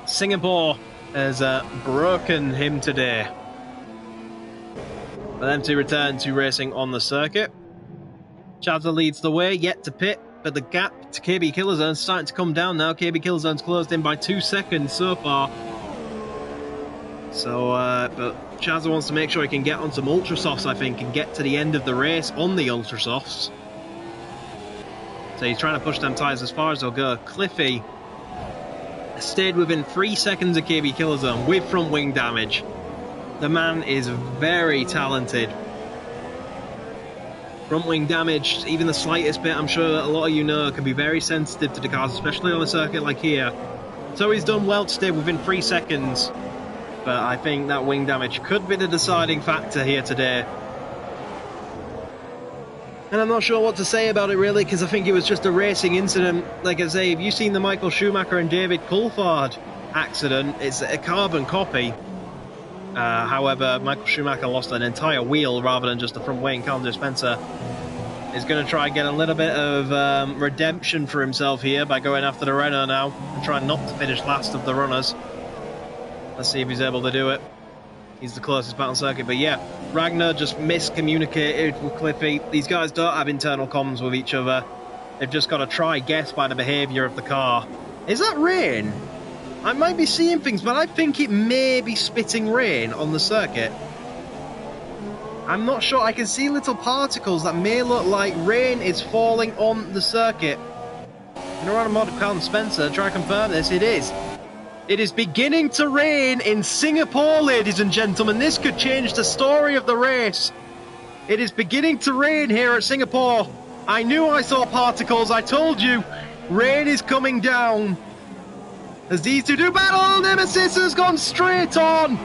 Speaker 1: Singapore has broken him today. For them to return to racing on the circuit. Chadza leads the way, yet to pit, but the gap to KB Killzone is starting to come down now. KB Killzone's closed in by 2 seconds so far. So, but Chazza wants to make sure he can get on some Ultrasofts, I think, and get to the end of the race on the Ultrasofts. So he's trying to push them tyres as far as they'll go. Cliffy stayed within 3 seconds of KB Killzone with front wing damage. The man is very talented. Front wing damage, even the slightest bit, I'm sure that a lot of you know, can be very sensitive to the cars, especially on a circuit like here. So he's done well to stay within 3 seconds. But I think that wing damage could be the deciding factor here today. And I'm not sure what to say about it really, because I think it was just a racing incident. Like I say, if you've seen the Michael Schumacher and David Coulthard accident, it's a carbon copy. However, Michael Schumacher lost an entire wheel rather than just the front wing. Callum J. Spencer is going to try and get a little bit of redemption for himself here by going after the Renault now and trying not to finish last of the runners. Let's see if he's able to do it. He's the closest battle circuit, but yeah, Ragnar just miscommunicated with Cliffy. These guys don't have internal comms with each other. They've just got to try guess by the behaviour of the car. Is that rain? I might be seeing things, but I think it may be spitting rain on the circuit. I'm not sure. I can see little particles that may look like rain is falling on the circuit. In a random mod of Carl and Spencer, try to confirm this. It is. It is beginning to rain in Singapore, ladies and gentlemen. This could change the story of the race. It is beginning to rain here at Singapore. I knew I saw particles. I told you. Rain is coming down. As these two do battle, Nemesis has gone straight on.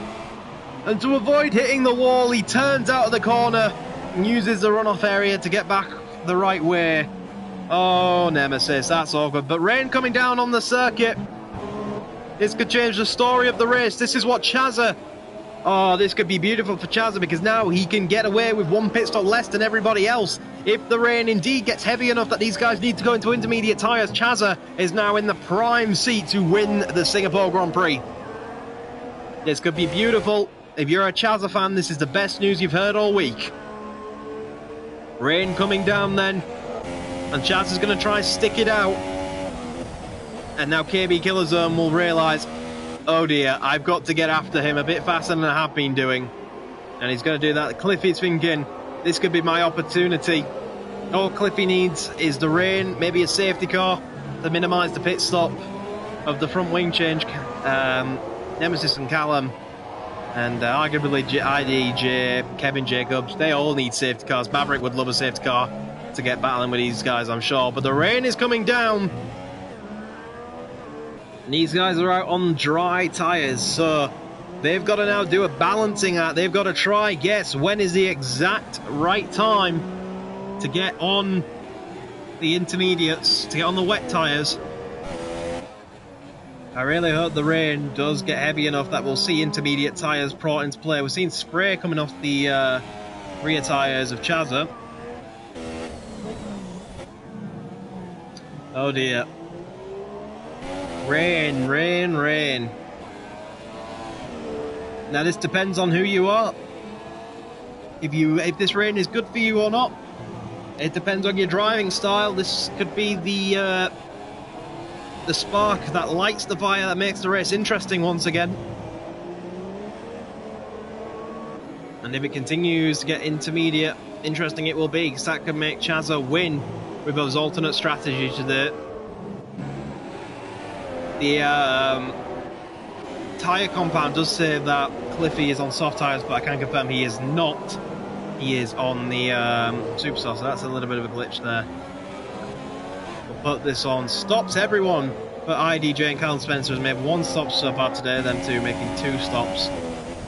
Speaker 1: And to avoid hitting the wall, he turns out of the corner and uses the runoff area to get back the right way. Oh, Nemesis, that's awkward. But rain coming down on the circuit. This could change the story of the race. This is what Chazza... Oh, this could be beautiful for Chazza because now he can get away with one pit stop less than everybody else. If the rain indeed gets heavy enough that these guys need to go into intermediate tyres, Chazza is now in the prime seat to win the Singapore Grand Prix. This could be beautiful. If you're a Chazza fan, this is the best news you've heard all week. Rain coming down then. And Chazza's going to try and stick it out. And now KB Killer Zone will realise, oh dear, I've got to get after him a bit faster than I have been doing. And he's going to do that. Cliffy's thinking, this could be my opportunity. All Cliffy needs is the rain, maybe a safety car to minimise the pit stop of the front wing change. Nemesis and Callum. And arguably IDJ, Kevin Jacobs, they all need safety cars. Maverick would love a safety car to get battling with these guys, I'm sure. But the rain is coming down. And these guys are out on dry tyres, so they've got to now do a balancing act. They've got to try guess when is the exact right time to get on the intermediates, to get on the wet tyres. I really hope the rain does get heavy enough that we'll see intermediate tyres brought into play. We're seeing spray coming off the rear tyres of Chazza. Oh dear. Rain, rain, rain. Now this depends on who you are. If this rain is good for you or not. It depends on your driving style. This could be the spark that lights the fire that makes the race interesting once again. And if it continues to get intermediate, interesting it will be, because that could make Chazza win with those alternate strategies to the tyre compound does say that Cliffy is on soft tyres, but I can confirm he is not. He is on the Superstar, so that's a little bit of a glitch there. We'll put this on. Stops everyone, but IDJ and Carl Spencer has made one stop so far today, them two making two stops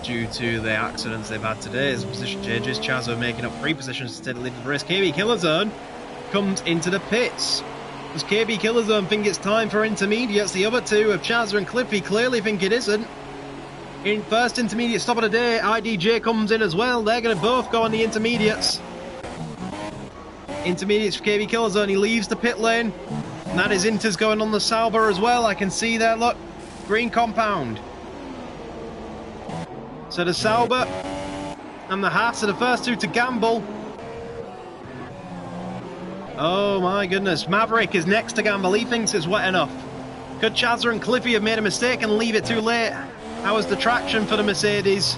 Speaker 1: due to the accidents they've had today. As position changes, Chazza making up 3 positions to take the lead of the race. KB Killer Zone comes into the pits. Does KB Killer Zone think it's time for intermediates? The other two of Chazza and Cliffy clearly think it isn't. In first intermediate stop of the day, IDJ comes in as well. They're going to both go on the intermediates. Intermediates for KB Killer Zone. He leaves the pit lane. And that is Inter's going on the Sauber as well. I can see there, look. Green compound. So the Sauber and the Haas are the first two to gamble. Oh my goodness. Maverick is next to gamble. He thinks it's wet enough. Could Chazza and Cliffy have made a mistake and leave it too late? How is the traction for the Mercedes?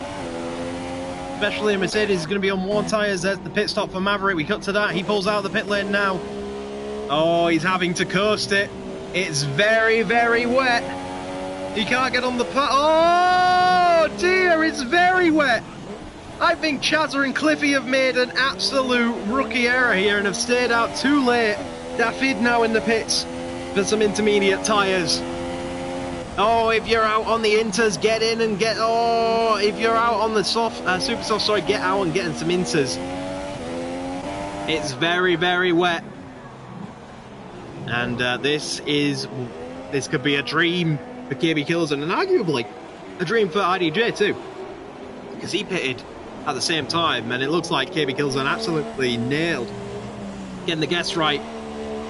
Speaker 1: Especially a Mercedes is going to be on warm tyres. There's the pit stop for Maverick. We cut to that. He pulls out of the pit lane now. Oh, he's having to coast it. It's very, very wet. He can't get on the Oh dear, it's very wet. I think Chazza and Cliffy have made an absolute rookie error here and have stayed out too late. David now in the pits for some intermediate tyres. Oh, if you're out on the inters, get in and get... Oh, if you're out on the super soft, sorry, get out and get in some inters. It's very, very wet. And this could be a dream for KB Killzone, and arguably a dream for IDJ too. Because he pitted at the same time, and it looks like KB Killzone absolutely nailed getting the guess right.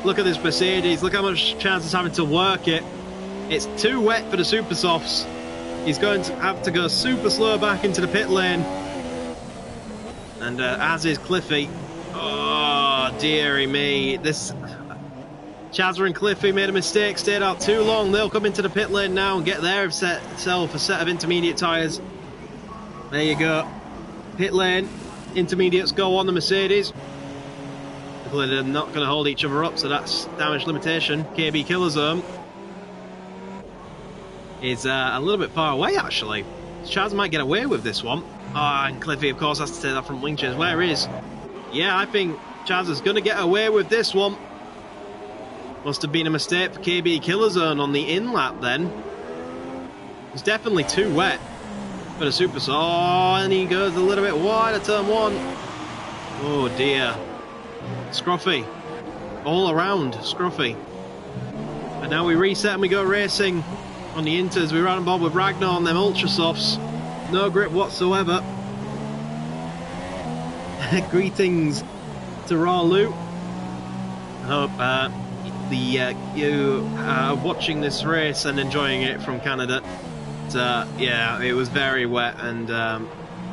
Speaker 1: Look at this Mercedes. Look how much Chaz is having to work it. It's too wet for the super softs. He's going to have to go super slow back into the pit lane. And as is Cliffy. Oh, dearie me. This Chazza and Cliffy made a mistake, stayed out too long. They'll come into the pit lane now and get themselves a set of intermediate tyres. There you go. Pit lane. Intermediates go on the Mercedes. They're not going to hold each other up, so that's damage limitation. KB Killer Zone is a little bit far away, actually. Chaz might get away with this one. Oh, and Cliffy, of course, has to take that front wing change. Where is? Yeah, I think Chaz is going to get away with this one. Must have been a mistake for KB Killer Zone on the in lap then. It's definitely too wet for the super. Oh, and he goes a little bit wide at turn one. Oh dear. Scruffy. All around Scruffy. And now we reset and we go racing on the Inters. We ran on board with Ragnar on them Ultra Softs. No grip whatsoever. Greetings to Raw Loot. I hope you are watching this race and enjoying it from Canada. Yeah, it was very wet and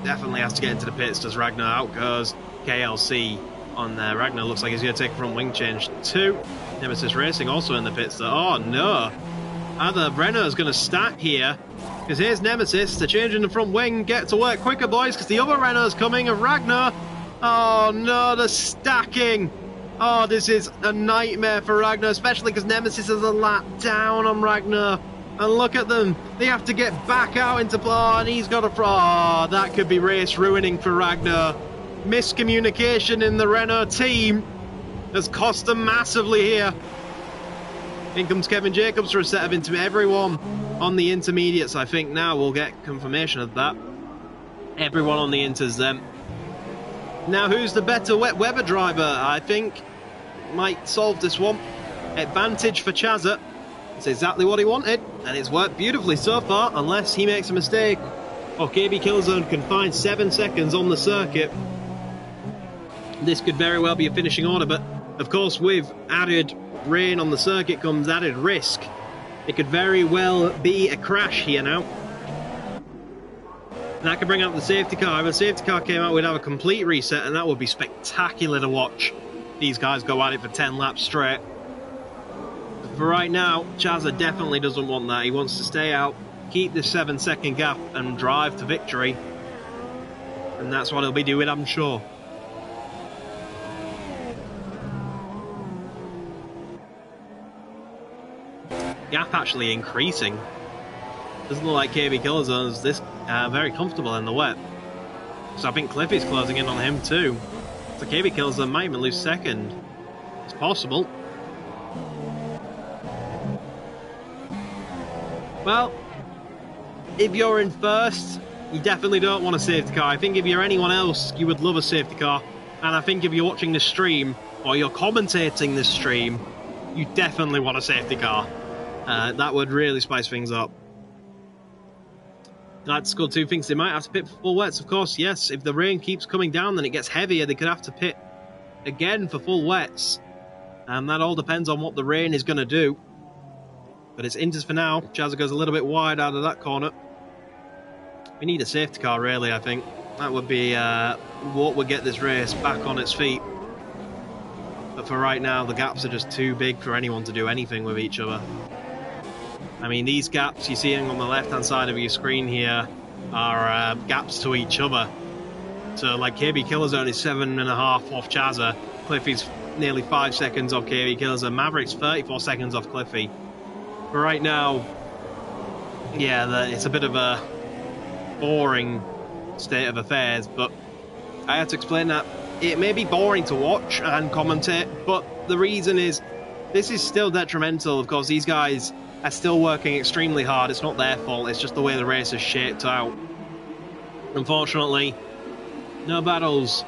Speaker 1: definitely has to get into the pits. Does Ragnar? Out goes KLC on there. Ragnar looks like he's going to take a front wing change too. Nemesis Racing also in the pits. Oh no! Either Renault's going to stack here, because here's Nemesis. They're changing the front wing. Get to work quicker, boys, because the other Renault's coming. And Ragnar. Oh no! The stacking. Oh, this is a nightmare for Ragnar, especially because Nemesis is a lap down on Ragnar. And look at them. They have to get back out into play. Oh, and he's got a... Oh, that could be race ruining for Ragnar. Miscommunication in the Renault team has cost them massively here. In comes Kevin Jacobs for a set of everyone on the intermediates. I think now we'll get confirmation of that. Everyone on the inters then. Now who's the better wet weather driver? I think might solve this one. Advantage for Chazza. It's exactly what he wanted, and it's worked beautifully so far, unless he makes a mistake. Or KB Killzone can find 7 seconds on the circuit. This could very well be a finishing order, but of course with added rain on the circuit comes added risk. It could very well be a crash here now. And that could bring out the safety car. If the safety car came out, we'd have a complete reset, and that would be spectacular to watch. These guys go at it for 10 laps straight. But for right now, Chazza definitely doesn't want that. He wants to stay out, keep this 7-second gap, and drive to victory. And that's what he'll be doing, I'm sure. Gap actually increasing. Doesn't look like KB Killerzone's this very comfortable in the wet. So I think Cliffy's closing in on him too. So KB Killzone might even lose second. It's possible. Well, if you're in first, you definitely don't want a safety car. I think if you're anyone else, you would love a safety car. And I think if you're watching this stream, or you're commentating this stream, you definitely want a safety car. That would really spice things up. That's good too. Thinks they might have to pit for full wets. Of course, yes, if the rain keeps coming down, then it gets heavier. They could have to pit again for full wets. And that all depends on what the rain is going to do. But it's inters for now. Chazza goes a little bit wide out of that corner. We need a safety car, really, I think. That would be what would get this race back on its feet. But for right now, the gaps are just too big for anyone to do anything with each other. I mean, these gaps you're seeing on the left-hand side of your screen here are gaps to each other. So, like, KB Killzone is 7.5 off Chazza. Cliffy's nearly 5 seconds off KB Killzone. Maverick's 34 seconds off Cliffy. But right now, yeah, it's a bit of a boring state of affairs, but I have to explain that it may be boring to watch and commentate, but the reason is this is still detrimental. Of course, these guys are still working extremely hard. It's not their fault, it's just the way the race is shaped out. Unfortunately, no battles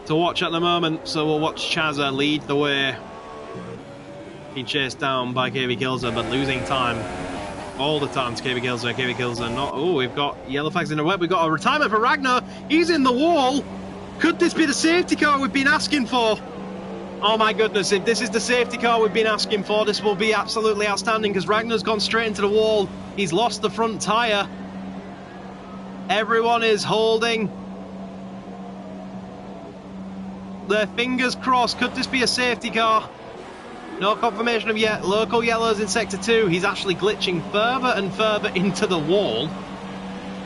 Speaker 1: to watch at the moment, so we'll watch Chazza lead the way. Being chased down by KB Killzone, but losing time all the time to KB Killzone. KB Killzone not... Oh, we've got yellow flags in the web. We've got a retirement for Ragnar. He's in the wall. Could this be the safety car we've been asking for? Oh my goodness, if this is the safety car we've been asking for, this will be absolutely outstanding because Ragnar's gone straight into the wall. He's lost the front tyre. Everyone is holding their fingers crossed. Could this be a safety car? No confirmation of yet. Local yellows in sector 2. He's actually glitching further and further into the wall.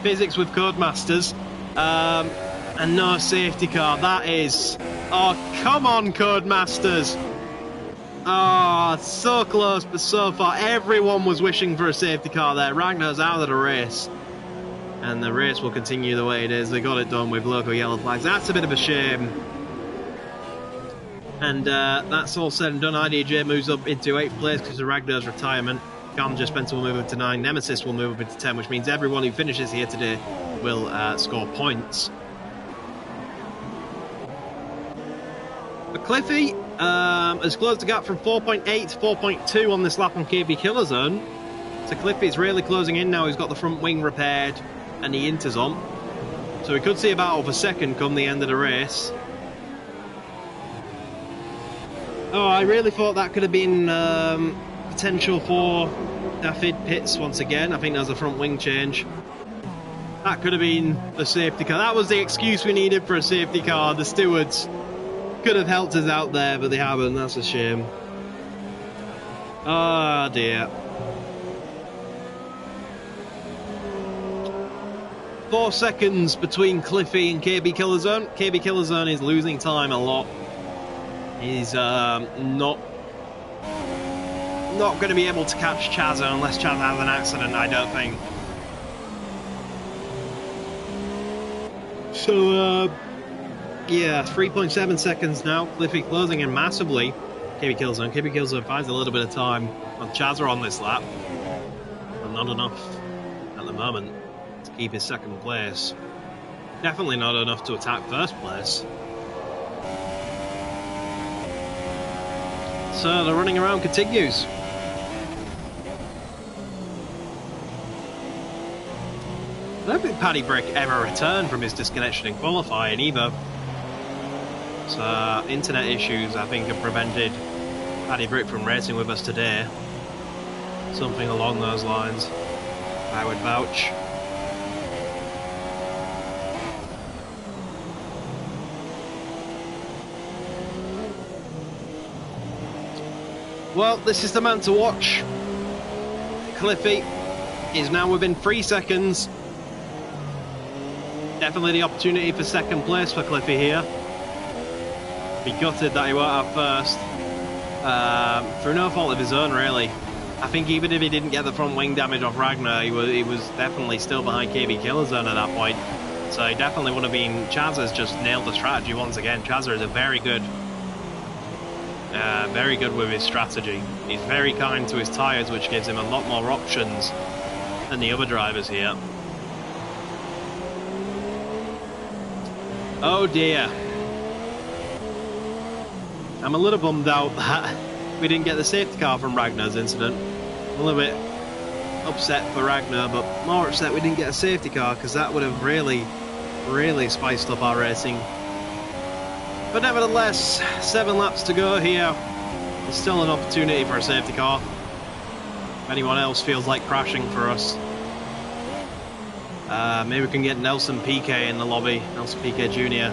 Speaker 1: Physics with Codemasters. And no safety car. That is... Oh, come on, Codemasters. Oh, so close, but so far. Everyone was wishing for a safety car there. Ragnar's out of the race. And the race will continue the way it is. They got it done with local yellow flags. That's a bit of a shame. And that's all said and done. IDJ moves up into 8th place because of Ragnar's retirement. Challenger Spencer will move up to 9. Nemesis will move up into 10, which means everyone who finishes here today will score points. But Cliffy has closed the gap from 4.8 to 4.2 on this lap on KB Killer Zone. So Cliffy's really closing in now. He's got the front wing repaired and the inters on. So we could see a battle for second come the end of the race. Oh, I really thought that could have been potential for Dafid Pitts once again. I think there's a front wing change. That could have been the safety car. That was the excuse we needed for a safety car. The stewards could have helped us out there, but they haven't. That's a shame. Oh dear. 4 seconds between Cliffy and KB Killer Zone. KB Killer Zone is losing time a lot. He's not going to be able to catch Chazza unless Chazza has an accident, I don't think. So, yeah, 3.7 seconds now. Cliffy closing in massively. KB Killzone. KB Killzone finds a little bit of time on Chazza on this lap. But not enough at the moment to keep his second place. Definitely not enough to attack first place. So the running around continues. I don't think Paddy Brick ever returned from his disconnection in qualifying either. So internet issues I think have prevented Paddy Brick from racing with us today. Something along those lines, I would vouch. Well, this is the man to watch. Cliffy is now within 3 seconds. Definitely the opportunity for second place for Cliffy here. Be gutted that he won't have first. Through no fault of his own, really. I think even if he didn't get the front wing damage off Ragnar, he was definitely still behind KB Killer Zone at that point. So he definitely would have been... Chazza's just nailed the strategy once again. Chazza is a very good with his strategy. He's very kind to his tyres, which gives him a lot more options than the other drivers here. Oh dear. I'm a little bummed out that we didn't get the safety car from Ragnar's incident. I'm a little bit upset for Ragnar, but more upset we didn't get a safety car because that would have really spiced up our racing. But nevertheless, 7 laps to go here. There's still an opportunity for a safety car. If anyone else feels like crashing for us. Maybe we can get Nelson PK in the lobby. Nelson PK Jr.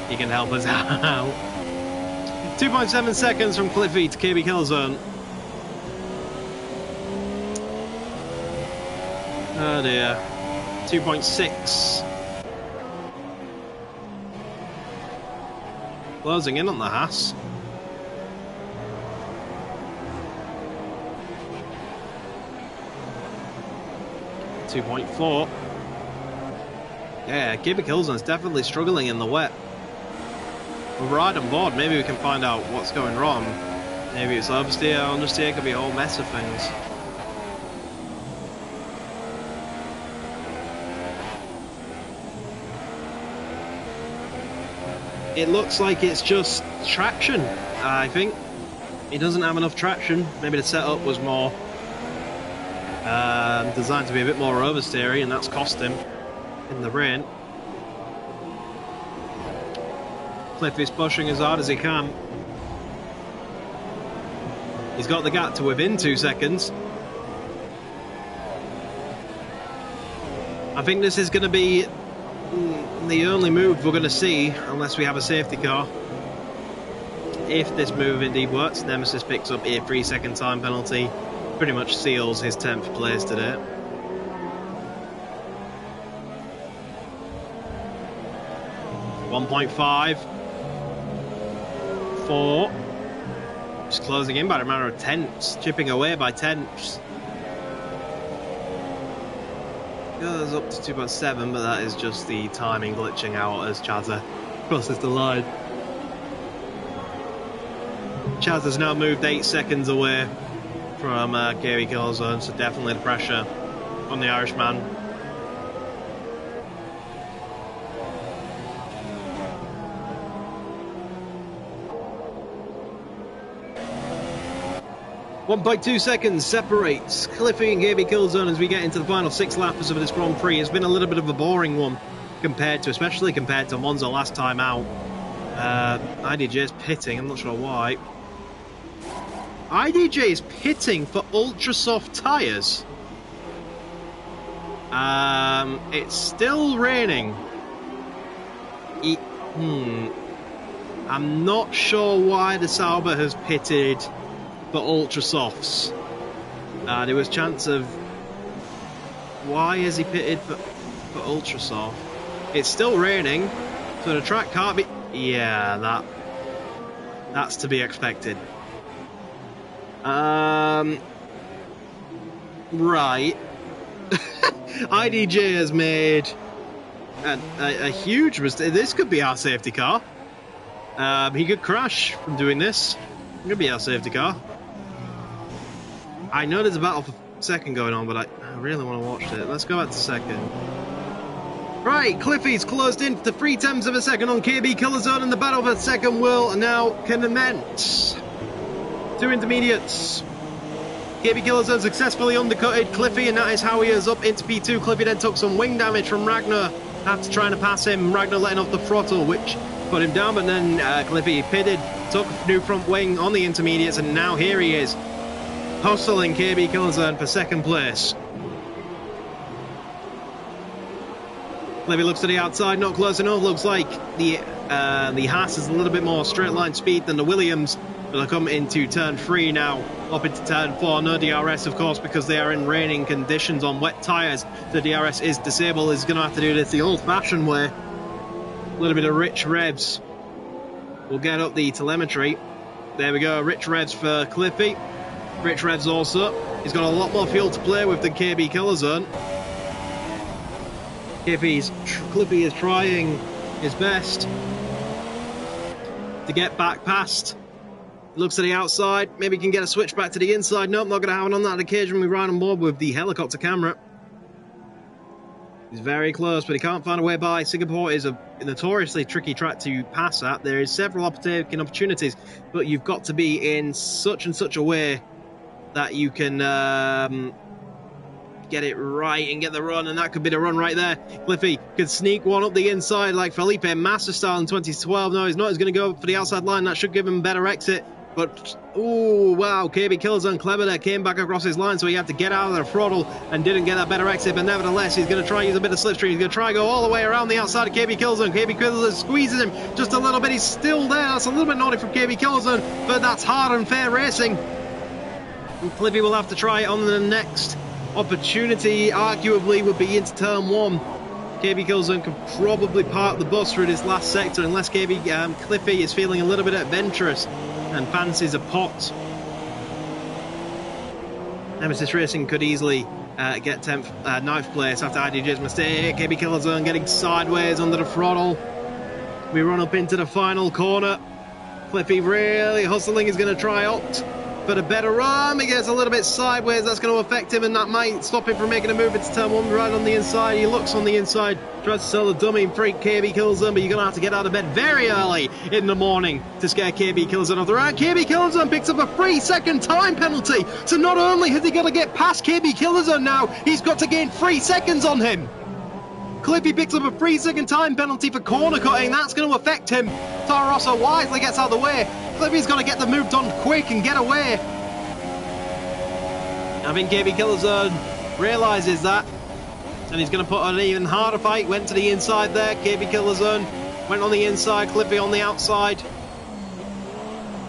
Speaker 1: He can help us out. 2.7 seconds from Cliffy to KB Killzone. Oh dear. 2.6. Closing in on the Haas. .4. Yeah, KB Killzone's definitely struggling in the wet. We're right on board. Maybe we can find out what's going wrong. Maybe it's oversteer, understeer, could be a whole mess of things. It looks like it's just traction, I think. He doesn't have enough traction. Maybe the setup was more designed to be a bit more oversteery, and that's cost him in the rain. Cliff is pushing as hard as he can. He's got the gap to within 2 seconds. I think this is going to be the only move we're going to see unless we have a safety car. If this move indeed works, Nemesis picks up a 3-second time penalty. Pretty much seals his 10th place today. .5. 4. Just closing in by a matter of tenths, chipping away by tenths. Goes up to 2.7, but that is just the timing glitching out as Chazza crosses the line. Chaz has now moved 8 seconds away from KB Killzone, so definitely the pressure on the Irishman. .2 seconds separates Cliffy and KB Killzone as we get into the final 6 laps of this Grand Prix. It's been a little bit of a boring one especially compared to Monza last time out. IDJ's pitting, I'm not sure why. IDJ is pitting for ultra soft tyres. It's still raining. I'm not sure why the Sauber has pitted for ultra softs. There was chance of why has he pitted for ultra soft? It's still raining, so the track can't be. Yeah, that's to be expected. Right. IDJ has made a huge mistake. This could be our safety car. He could crash from doing this. It could be our safety car. I know there's a battle for second going on, but I really want to watch it. Let's go back to second. Right, Cliffy's closed in to 0.3 of a second on KB Killzone, and the battle for second will now commence. 2 intermediates. KB Killzone successfully undercutted Cliffy, and that is how he is up into P2. Cliffy then took some wing damage from Ragnar after trying to pass him. Ragnar letting off the throttle, which put him down, but then Cliffy pitted, took a new front wing on the intermediates, and now here he is, hustling KB Killzone for second place. Cliffy looks to the outside, not close enough. Looks like the Haas has a little bit more straight line speed than the Williams. They'll come into turn 3 now, up into turn 4. No DRS, of course, because they are in raining conditions on wet tyres. The DRS is disabled. He's going to have to do this the old-fashioned way. A little bit of rich revs. We'll get up the telemetry. There we go, rich revs for Cliffy. Rich revs also. He's got a lot more fuel to play with than KB Killzone. Cliffy is trying his best to get back past. Looks to the outside, maybe he can get a switch back to the inside. Nope, not going to happen on that occasion. We ride on board with the helicopter camera. He's very close, but he can't find a way by. Singapore is a notoriously tricky track to pass at. There is several overtaking opportunities, but you've got to be in such and such a way that you can get it right and get the run, and that could be the run right there. Cliffy could sneak one up the inside like Felipe Massa style in 2012. No, he's not. He's going to go for the outside line. That should give him a better exit. But, oh, wow, KB Killzone clever there, came back across his line, so he had to get out of the throttle and didn't get that better exit. But nevertheless, he's going to try and use a bit of slipstream. He's going to try and go all the way around the outside of KB Killzone. KB Killzone squeezes him just a little bit. He's still there. That's a little bit naughty from KB Killzone, but that's hard and fair racing. And Cliffy will have to try it on the next opportunity. Arguably would be into turn 1. KB Killzone can probably park the bus through this last sector unless Cliffy is feeling a little bit adventurous and fancies a pot. Nemesis Racing could easily get 9th place after IDJ's mistake. KB Killzone getting sideways under the throttle. We run up into the final corner. Cliffy really hustling. He's going to try opt for a better run. He gets a little bit sideways. That's going to affect him, and that might stop him from making a move into turn 1 right on the inside. He looks on the inside, tries to sell the dummy and freak KB Killzone, but you're going to have to get out of bed very early in the morning to scare KB Killzone off the road. KB Killzone picks up a 3-second time penalty. So not only has he got to get past KB Killzone now, he's got to gain 3 seconds on him. Cliffy picks up a 3-second time penalty for corner cutting. That's going to affect him. Toro Rosso wisely gets out of the way. Cliffy's got to get the move done quick and get away. I think KB Killazone realises that, and he's going to put on an even harder fight. Went to the inside there. KB Killazone went on the inside. Cliffy on the outside.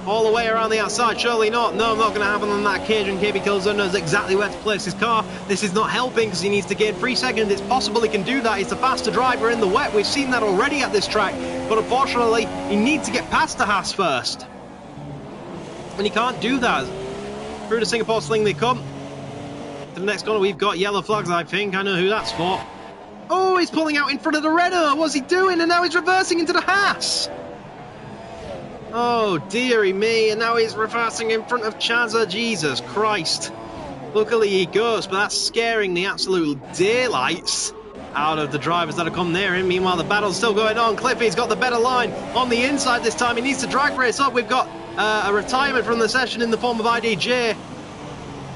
Speaker 1: All the way around the outside. Surely not. No, not going to happen on that occasion. KB Killazone knows exactly where to place his car. This is not helping because he needs to gain 3 seconds. It's possible he can do that. He's the faster driver in the wet. We've seen that already at this track. But unfortunately, he needs to get past the Haas first. And he can't do that. Through the Singapore Sling they come. To the next corner, we've got yellow flags, I think. I know who that's for. Oh, he's pulling out in front of the Renault. What's he doing? And now he's reversing into the Haas. Oh, dearie me. And now he's reversing in front of Chaza. Jesus Christ. Luckily he goes, but that's scaring the absolute daylights out of the drivers that have come near him. Meanwhile, the battle's still going on. Cliffy's got the better line on the inside this time. He needs to drag race up. We've got a retirement from the session in the form of IDJ.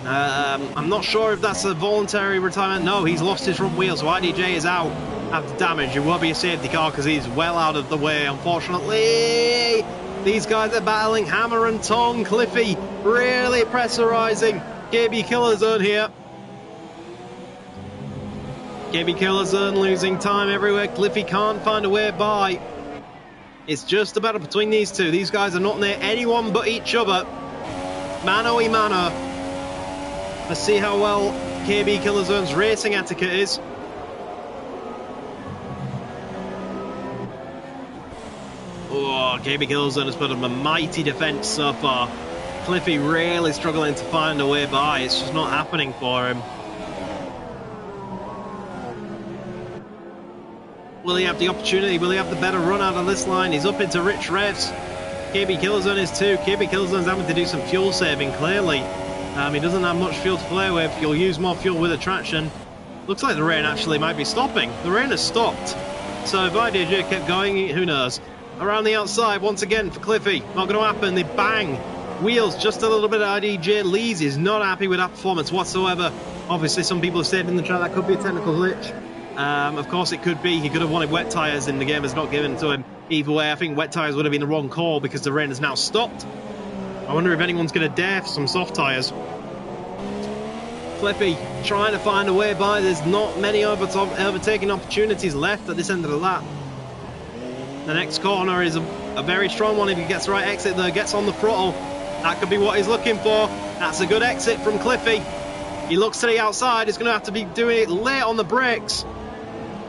Speaker 1: I'm not sure if that's a voluntary retirement. No, he's lost his front wheel, so IDJ is out after damage. It will be a safety car because he's well out of the way, unfortunately. These guys are battling hammer and tongue. Cliffy really pressurizing KB Killazone here. KB Killazone losing time everywhere. Cliffy can't find a way by. It's just a battle between these two. These guys are not near anyone but each other. Mano y mano. Let's see how well KB Killazone's racing etiquette is. Oh, KB Killazone has put up a mighty defense so far. Cliffy really struggling to find a way by. It's just not happening for him. Will he have the opportunity? Will he have the better run out of this line? He's up into rich revs. KB Killazone is too. KB Killazone's having to do some fuel saving, clearly. He doesn't have much fuel to play with. He'll use more fuel with attraction. Looks like the rain actually might be stopping. The rain has stopped. So if IDJ kept going, who knows? Around the outside, once again for Cliffy. Not going to happen. They bang. Wheels just a little bit of IDJ. Lees is not happy with that performance whatsoever. Obviously, some people have said in the chat that could be a technical glitch. Of course it could be. He could have wanted wet tyres and the game has not given to him. Either way, I think wet tyres would have been the wrong call because the rain has now stopped. I wonder if anyone's going to dare for some soft tyres. Cliffy trying to find a way by. There's not many overtaking opportunities left at this end of the lap. The next corner is a very strong one if he gets the right exit there. Gets on the throttle. That could be what he's looking for. That's a good exit from Cliffy. He looks to the outside. He's going to have to be doing it late on the brakes.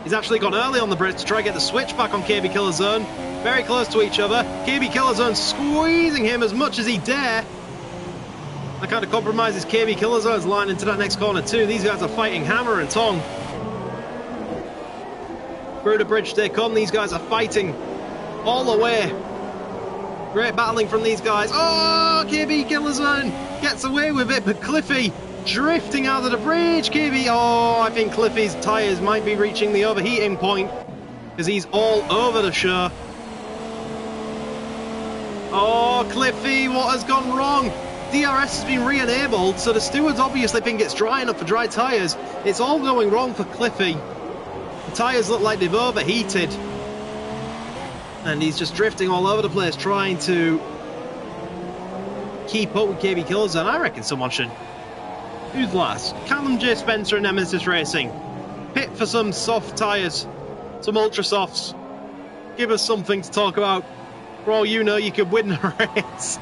Speaker 1: He's actually gone early on the brakes to try and get the switch back on KB Killazone. Very close to each other. KB Killazone squeezing him as much as he dare. That kind of compromises KB Killazone's line into that next corner too. These guys are fighting hammer and tongue. Through the bridge they come. These guys are fighting all the way. Great battling from these guys. Oh, KB Killazone gets away with it, but Cliffy drifting out of the bridge. KB, oh, I think Cliffy's tyres might be reaching the overheating point because he's all over the show. Oh, Cliffy, what has gone wrong? DRS has been re-enabled, so the stewards obviously think it's dry enough for dry tyres. It's all going wrong for Cliffy. The tyres look like they've overheated. And he's just drifting all over the place, trying to keep up with KB Killazone. I reckon someone should... Who's last? Callum J. Spencer and Nemesis Racing. Pit for some soft tyres. Some ultra softs. Give us something to talk about. For all you know, you could win the race.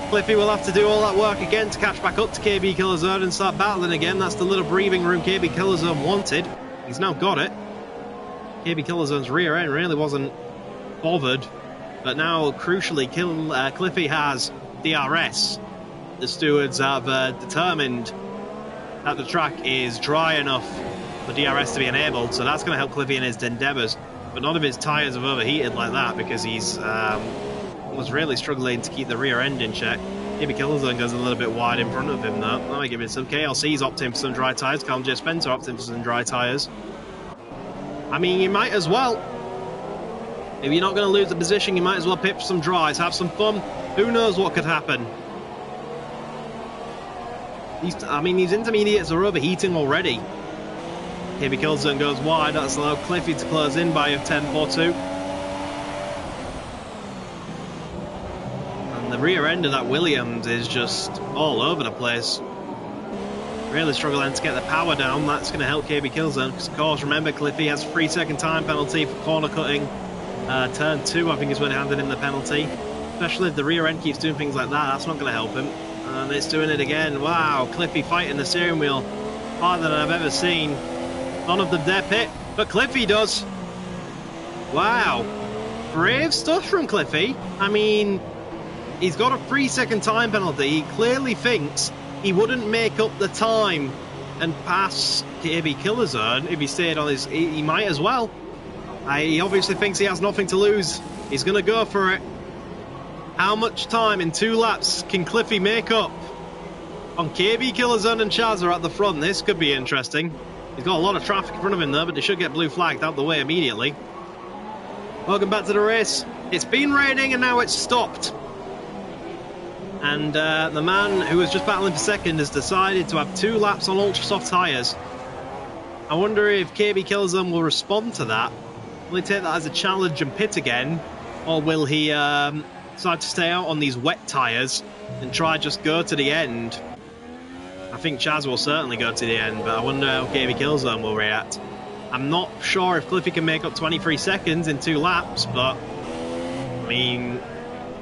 Speaker 1: Cliffy will have to do all that work again to catch back up to KB Killazone and start battling again. That's the little breathing room KB Killazone wanted. He's now got it. KB Killazone's rear end really wasn't bothered. But now, crucially, Cliffy has DRS. The stewards have determined that the track is dry enough for DRS to be enabled. So that's going to help Cliffy in his endeavours. But none of his tyres have overheated like that because he's... was really struggling to keep the rear end in check. Maybe Killazone goes a little bit wide in front of him though. That might give it some. KLC's opting for some dry tyres. Callum J. Spencer opting for some dry tyres. I mean, you might as well. If you're not going to lose the position, you might as well pit for some dries. Have some fun. Who knows what could happen. These intermediates are overheating already. KB Killazone goes wide. That's allowed Cliffy to close in by a 10-4-2. the rear end of that Williams is just all over the place. Really struggling to get the power down. That's going to help KB Killzone because, of course, remember, Cliffy has a 3-second time penalty for corner cutting. Turn 2, I think, is when they handed him the penalty. Especially if the rear end keeps doing things like that, that's not going to help him. And it's doing it again. Wow, Cliffy fighting the steering wheel harder than I've ever seen. None of them dare pit, but Cliffy does. Wow. Brave stuff from Cliffy. I mean, he's got a 3-second time penalty. He clearly thinks he wouldn't make up the time and pass KB Killzone if he stayed on his... He might as well. He obviously thinks he has nothing to lose. He's going to go for it. How much time in 2 laps can Cliffy make up on KB Killzone and Chazza at the front? This could be interesting. He's got a lot of traffic in front of him there, but they should get blue flagged out the way immediately. Welcome back to the race. It's been raining and now it's stopped. And the man who was just battling for second has decided to have 2 laps on ultra soft tyres. I wonder if KB Killzone will respond to that. Will he take that as a challenge and pit again? Or will he decide to stay out on these wet tyres and try just go to the end? I think Chaz will certainly go to the end, but I wonder how KB Killzone will react. I'm not sure if Cliffy can make up 23 seconds in 2 laps, but I mean,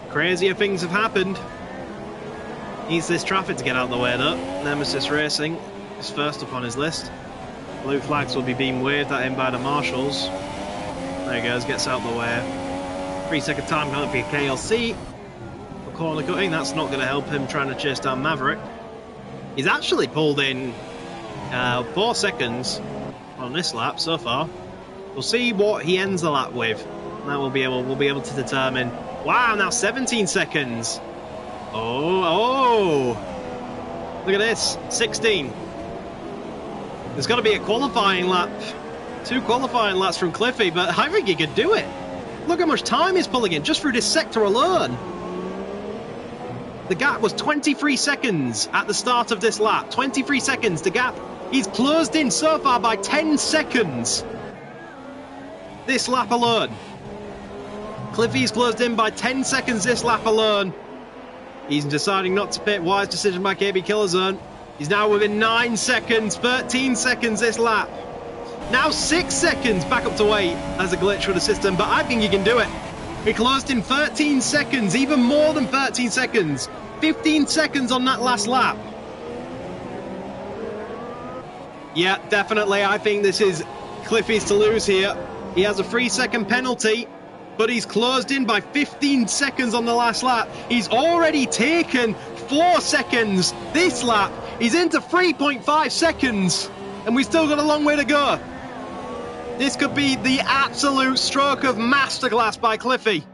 Speaker 1: crazier things have happened. Needs this traffic to get out of the way though. Nemesis Racing is first up on his list. Blue flags will be being waved at him by the marshals. There he goes, gets out of the way. 3-second time penalty for KLC for corner cutting. That's not going to help him trying to chase down Maverick. He's actually pulled in 4 seconds on this lap so far. We'll see what he ends the lap with. That we'll be able to determine. Wow, now 17 seconds. Oh, look at this, 16. There's got to be a qualifying lap. 2 qualifying laps from Cliffy, but I think he could do it. Look how much time he's pulling in just through this sector alone. The gap was 23 seconds at the start of this lap. 23 seconds, the gap. He's closed in so far by 10 seconds. This lap alone. Cliffy's closed in by 10 seconds this lap alone. He's deciding not to pit. Wise decision by KB Killzone. He's now within 9 seconds, 13 seconds this lap. Now 6 seconds back up to 8 as a glitch for the system, but I think he can do it. He closed in 13 seconds, even more than 13 seconds. 15 seconds on that last lap. Yeah, definitely. I think this is Cliffy's to lose here. He has a 3-second penalty, but he's closed in by 15 seconds on the last lap. He's already taken 4 seconds this lap. He's into 3.5 seconds, and we've still got a long way to go. This could be the absolute stroke of masterclass by Cliffy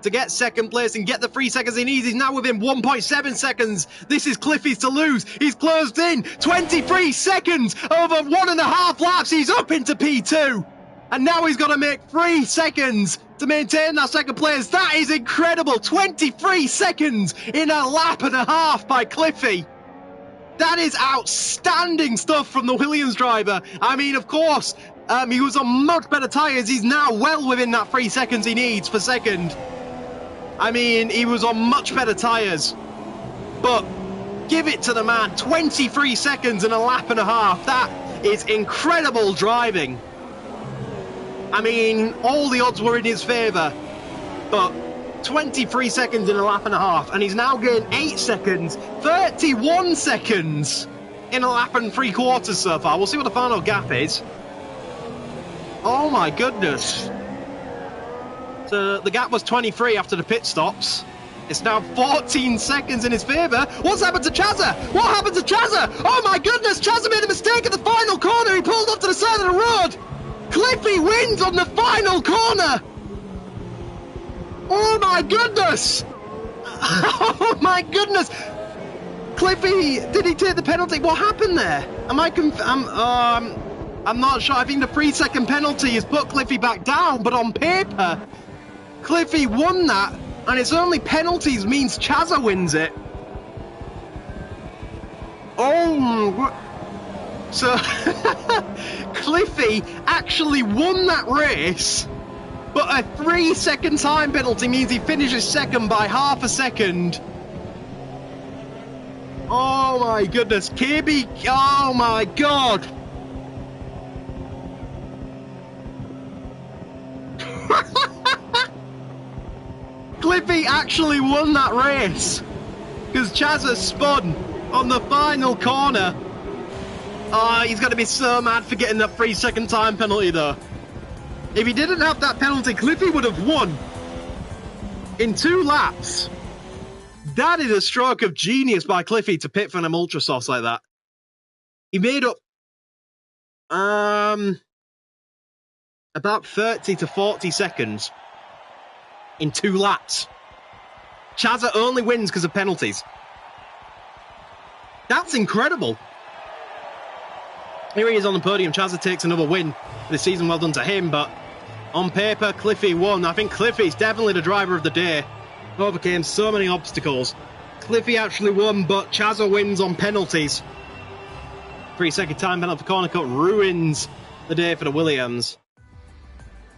Speaker 1: to get second place and get the 3 seconds he needs. He's now within 1.7 seconds. This is Cliffy's to lose. He's closed in 23 seconds over 1.5 laps. He's up into P2. And now he's got to make 3 seconds to maintain that second place. That is incredible. 23 seconds in a lap and a half by Cliffy. That is outstanding stuff from the Williams driver. I mean, of course, he was on much better tyres. He's now well within that 3 seconds he needs for second. I mean, he was on much better tyres. But give it to the man. 23 seconds in a lap and a half. That is incredible driving. I mean, all the odds were in his favour. But 23 seconds in a lap and a half. And he's now gained 8 seconds. 31 seconds in a lap and 3/4 so far. We'll see what the final gap is. Oh my goodness. So the gap was 23 after the pit stops. It's now 14 seconds in his favour. What's happened to Chazza? What happened to Chazza? Oh my goodness, Chazza made a mistake at the final corner. He pulled off to the side of the road. Cliffy wins on the final corner. Oh my goodness. Oh my goodness. Cliffy, did he take the penalty? What happened there? I'm not sure. I think the 3-second penalty has put Cliffy back down, but on paper, Cliffy won that, and it's only penalties means Chazza wins it. Oh, so Cliffy actually won that race, But a 3-second time penalty means he finishes second by half a second. Oh my goodness, Kirby, oh my god. Cliffy actually won that race because Chazza spun on the final corner. Oh, he's going to be so mad for getting that 3-second time penalty though. If he didn't have that penalty, Cliffy would have won in 2 laps. That is a stroke of genius by Cliffy to pit for an ultra sauce like that. He made up about 30 to 40 seconds in 2 laps. Chazza only wins because of penalties. That's incredible. Here he is on the podium. Chazza takes another win this season. Well done to him, but on paper, Cliffy won. I think Cliffy's definitely the driver of the day. Overcame so many obstacles. Cliffy actually won, but Chazza wins on penalties. 3-second time penalty for corner cut ruins the day for the Williams.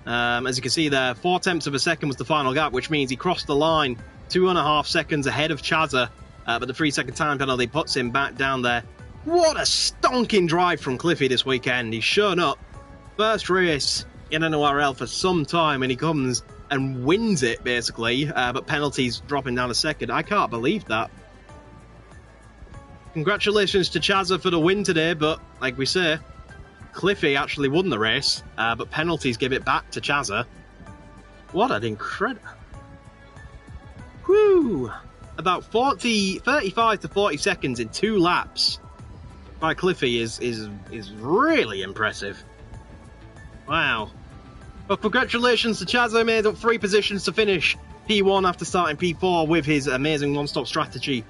Speaker 1: As you can see there, 4/10 of a second was the final gap, which means he crossed the line 2.5 seconds ahead of Chazza. But the 3-second time penalty puts him back down there. What a stonking drive from Cliffy this weekend. He's shown up. First race in NORL for some time, and he comes and wins it, basically. But penalties dropping down a second. I can't believe that. Congratulations to Chazza for the win today, but like we say, Cliffy actually won the race, but penalties give it back to Chazza. What an incredible... Whew! About 35 to 40 seconds in 2 laps by Cliffy is really impressive. Wow. Well, congratulations to Chazza. Made up 3 positions to finish P1 after starting P4 with his amazing one-stop strategy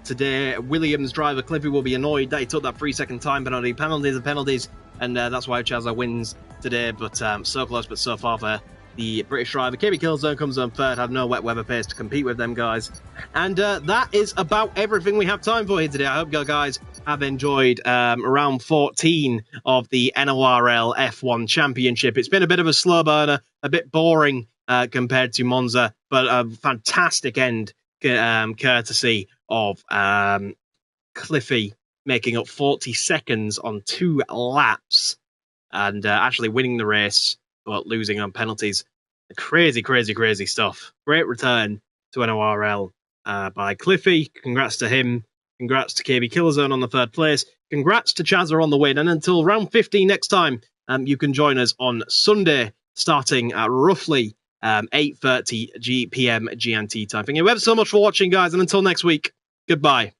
Speaker 1: today. Williams driver Cliffy will be annoyed that he took that 3-second time penalty. Penalties are penalties, and that's why Chazza wins today. But so close, but so far for the British driver. KB Killzone comes on third, had no wet weather pace to compete with them guys. And that is about everything we have time for here today. I hope you guys have enjoyed round 14 of the NORL F1 Championship. It's been a bit of a slow burner, a bit boring compared to Monza, but a fantastic end courtesy of Cliffy making up 40 seconds on 2 laps and actually winning the race, but losing on penalties. Crazy, crazy, crazy stuff. Great return to NORL by Cliffy. Congrats to him. Congrats to KB Killzone on the 3rd place. Congrats to Chazza on the win. And until round 15 next time, you can join us on Sunday, starting at roughly 8:30 p.m. GMT time. Thank you ever so much for watching, guys. And until next week, goodbye.